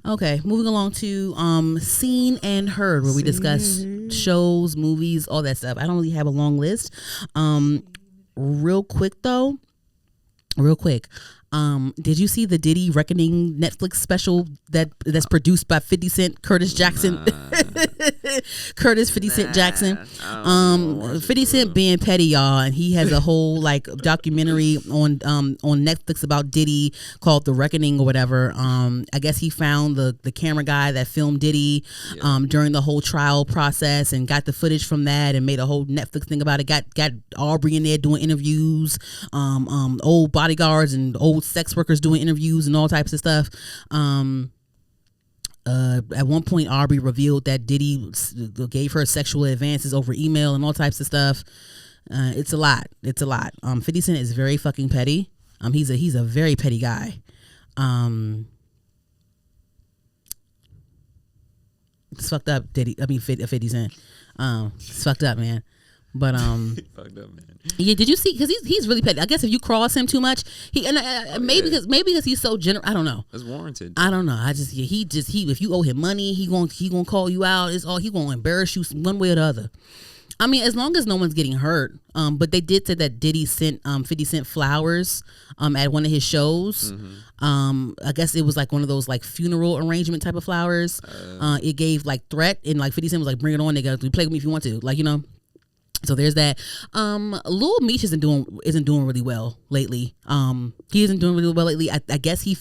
Okay, moving along to Seen and Heard, where we discuss shows, movies, all that stuff. I don't really have a long list. Real quick. Did you see the Diddy Reckoning Netflix special that's produced by 50 Cent, Curtis Jackson? Curtis 50 Cent Jackson. 50 Cent being petty, y'all, and he has a whole like documentary on Netflix about Diddy called The Reckoning or whatever. I guess he found the camera guy that filmed Diddy during the whole trial process and got the footage from that and made a whole Netflix thing about it. Got Aubrey in there doing interviews, old bodyguards and old sex workers doing interviews and all types of stuff. At one point, Aubrey revealed that Diddy gave her sexual advances over email and all types of stuff. It's a lot. 50 Cent is very fucking petty. He's a very petty guy. It's fucked up, Diddy. I mean, 50 Cent. It's fucked up, man. But fucked up, man. Yeah, did you see? Because he's really petty. I guess if you cross him too much, maybe because he's so generous. I don't know. It's warranted. I don't know. He if you owe him money, he gonna call you out. He gonna embarrass you one way or the other. I mean, as long as no one's getting hurt. But they did say that Diddy sent 50 Cent flowers at one of his shows. I guess it was like one of those like funeral arrangement type of flowers. It gave like threat, and like 50 Cent was like, "Bring it on, nigga. Play with me if you want to." Like, you know. So there's that. Lil Meech isn't doing really well lately. He isn't doing really well lately. I guess he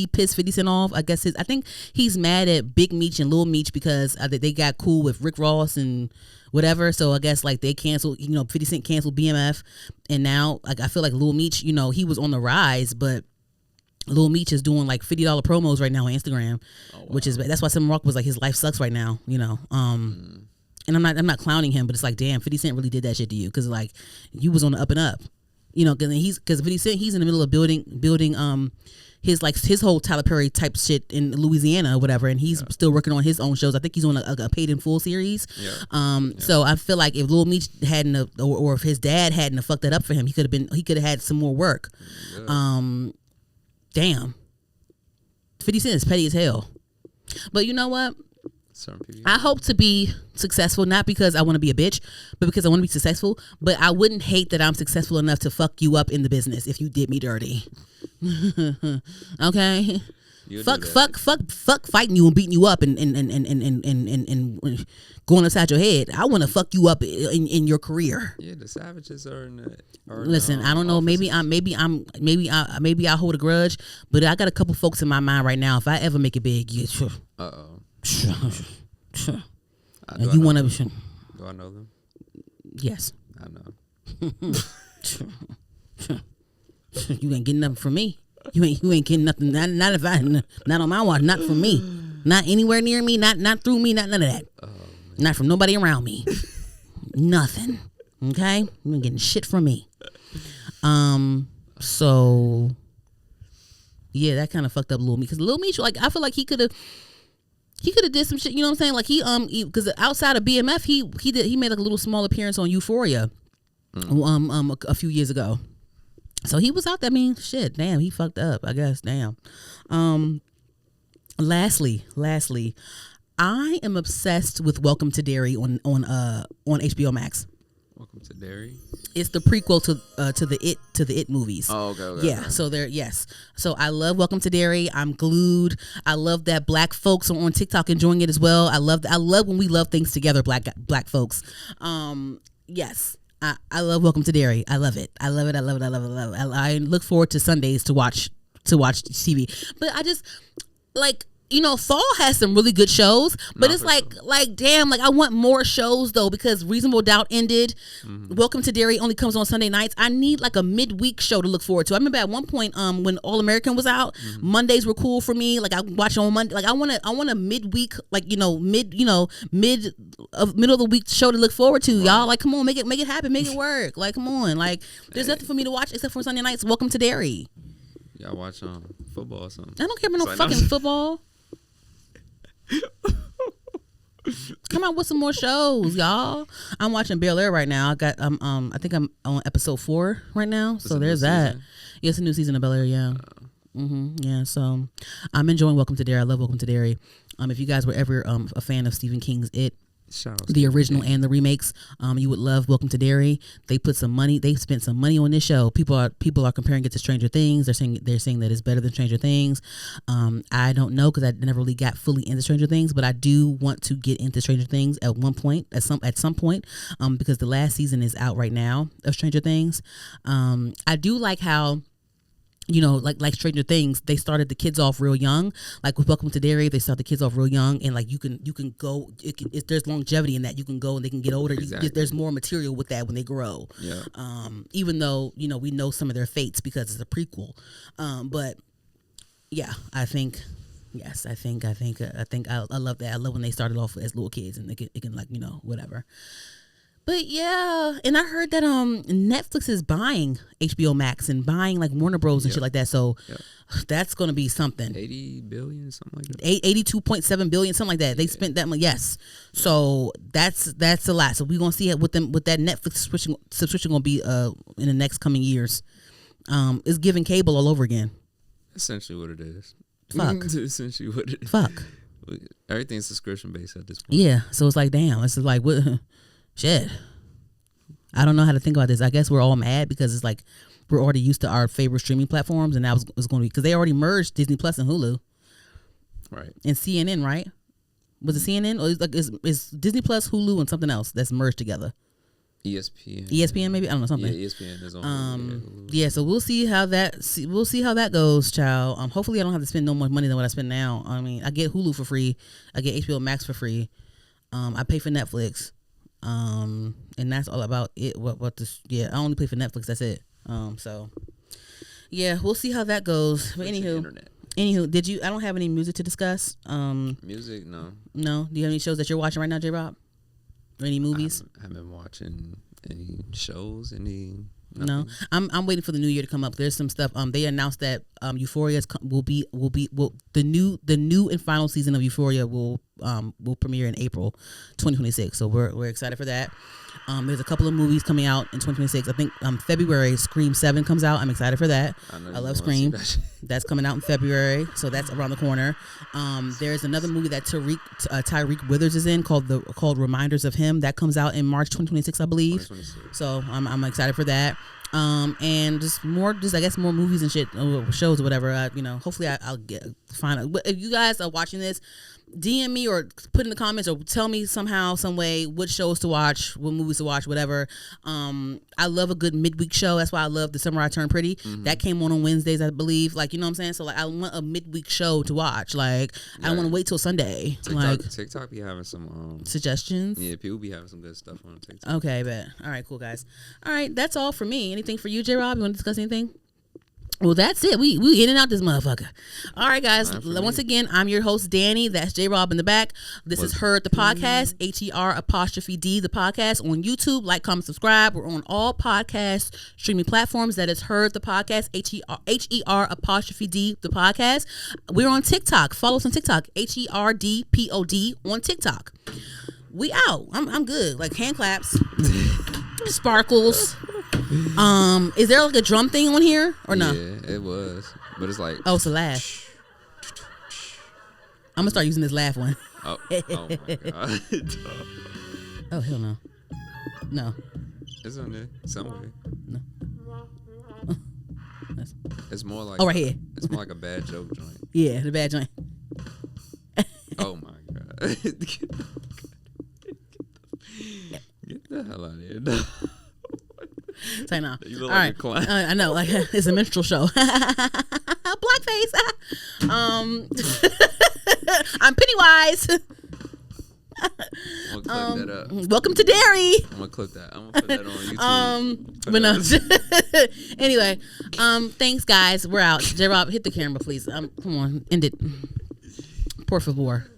pissed 50 Cent off. I think he's mad at Big Meech and Lil Meech because they got cool with Rick Ross and whatever. So I guess like they canceled. 50 Cent canceled BMF, and now like I feel like Lil Meech. He was on the rise, but Lil Meech is doing like $50 promos right now on Instagram, which is that's why Sam Rock was like his life sucks right now. And I'm not clowning him, but it's like, damn, 50 Cent really did that shit to you because like you was on the up and up, because 50 Cent he's in the middle of building his whole Tyler Perry type shit in Louisiana or whatever, and he's still working on his own shows. I think he's on a paid in full series. So I feel like if Lil Meech hadn't or if his dad hadn't fucked that up for him, he could have had some more work. Damn, 50 Cent is petty as hell, but you know what? I hope to be successful, not because I want to be a bitch, but because I want to be successful. But I wouldn't hate that I'm successful enough to fuck you up in the business if you did me dirty. Okay? Fuck fighting you and beating you up and going upside your head. I want to fuck you up in your career. Yeah, the savages are in the. Listen, I don't know. Maybe I hold a grudge, but I got a couple folks in my mind right now. If I ever make it big, and you want to? Do I know them? Yes. I know. You ain't getting nothing from me. You ain't getting nothing. Not if not on my watch. Not from me. Not anywhere near me. Not through me. Not none of that. Not from nobody around me. Nothing. Okay. You ain't getting shit from me. So yeah, that kind of fucked up Lil Meech because Lil Meech, like, I feel like he could have did some shit. You know what I'm saying? Like because outside of BMF, he made like a little small appearance on Euphoria, a few years ago. So he was out there. I mean, shit, damn, he fucked up. I guess, damn. Lastly, I am obsessed with Welcome to Derry on HBO Max. Welcome to Derry. It's the prequel to the It movies. Oh, okay. Yeah, so So I love Welcome to Derry. I'm glued. I love that black folks are on TikTok enjoying it as well. I love when we love things together, black folks. Yes. I love Welcome to Derry. I love it. I love it. I look forward to Sundays to watch TV. But I just like, fall has some really good shows, but it's like damn, like I want more shows though, because Reasonable Doubt ended. Welcome to Derry only comes on Sunday nights. I need like a midweek show to look forward to. I remember at one point when All American was out, Mondays were cool for me. Like I watch on Monday. Like I want a midweek, like middle of the week show to look forward to. Y'all, like, come on, make it happen, make it work. Like, come on, like there's nothing for me to watch except for Sunday nights. Welcome to Derry. Y'all watch football or something? I don't care about no fucking football. Come out with some more shows, y'all. I'm watching Bel Air right now. I think I'm on episode 4 right now. So there's that. Yeah, it's a new season of Bel Air. Yeah. Yeah. So I'm enjoying Welcome to Derry. I love Welcome to Derry. If you guys were ever a fan of Stephen King's It, Shout out the original and the remakes. You would love Welcome to Derry. They spent some money on this show. People are comparing it to Stranger Things. They're saying that it's better than Stranger Things. I don't know because I never really got fully into Stranger Things, but I do want to get into Stranger Things at some point because the last season is out right now of Stranger Things. I do like how, you know, like Stranger Things, they started the kids off real young. Like with Welcome to Derry, they start the kids off real young, and like you can go. There's longevity in that. You can go and they can get older. Exactly. There's more material with that when they grow. Yeah. Even though, you know, we know some of their fates because it's a prequel. But yeah, I think I love that. I love when they started off as little kids and it can like, you know, whatever. But yeah, and I heard that Netflix is buying HBO Max and buying like Warner Bros and shit like that. So that's gonna be something. 80 billion, something like that. 82.7 billion, something like that. They spent that money. Yes. So that's a lot. So we're gonna see it with that Netflix subscription gonna be in the next coming years. It's giving cable all over again. Essentially what it is. Fuck. Essentially what it is. Fuck. Everything's subscription based at this point. Yeah. So it's like, damn. It's like what. Shit. I don't know how to think about this. I guess we're all mad because it's like we're already used to our favorite streaming platforms, and now it's going to be because they already merged Disney Plus and Hulu, Right. and CNN, right? Was it CNN or is Disney Plus, Hulu, and something else that's merged together? ESPN Maybe, I don't know, something. Yeah, ESPN is on. Yeah, so we'll see how that goes, child. Hopefully I don't have to spend no more money than what I spend now. I mean, I get Hulu for free, I get HBO Max for free. I pay for Netflix. And that's all about it. I only pay for Netflix. That's it. So yeah, we'll see how that goes. But anywho, I don't have any music to discuss. Music, no. No. Do you have any shows that you're watching right now, J-Rob? Or any movies? I haven't been watching any shows, nothing. No, I'm waiting for the new year to come up. There's some stuff. They announced that Euphoria will be the new and final season of Euphoria will premiere in April 2026. So we're excited for that. There's a couple of movies coming out in 2026. I think February Scream 7 comes out. I'm excited for that. I love Scream. That's coming out in February, so that's around the corner. There's another movie that Tyreek Withers is in called Reminders of Him. That comes out in March 2026, I believe. 2026. So I'm excited for that. And more movies and shit, shows or whatever. Hopefully I'll find. But if you guys are watching this, DM me or put in the comments or tell me somehow, some way, what shows to watch, what movies to watch, whatever. I love a good midweek show. That's why I love The Summer I Turned Pretty. Mm-hmm. That came on Wednesdays, I believe. Like, you know what I'm saying? So like, I want a midweek show to watch. Like, I don't want to wait till Sunday. TikTok be having some suggestions. Yeah, people be having some good stuff on TikTok. Okay, bet. All right, cool guys. All right, that's all for me. Anything for you, J-Rob? You want to discuss anything? Well, that's it. We in and out this motherfucker. All right, guys. Once again, I'm your host, Danny. That's J-Rob in the back. This is Heard the Podcast, HER' the podcast on YouTube. Like, comment, subscribe. We're on all podcast streaming platforms. That is Heard the Podcast, HER' the podcast. We're on TikTok. Follow us on TikTok, HERDPOD on TikTok. We out. I'm good. Like hand claps, sparkles. Is there like a drum thing on here or no? Yeah, it was, but it's like it's a laugh. I'm gonna start using this laugh one. Oh my god! Oh hell no, no. It's on there somewhere. No. It's more like right here. It's more like a bad joke joint. Yeah, the bad joint. Oh my god! Get the hell out of here! No. Say no. You look all like right. I know, like it's a minstrel show. Blackface. I'm Pennywise. I'm gonna clip that up. Welcome to Derry. I'm gonna clip that. I'm gonna put that on YouTube. But no. Anyway, thanks guys. We're out. J-Rob, hit the camera, please. Come on, end it. Por favor.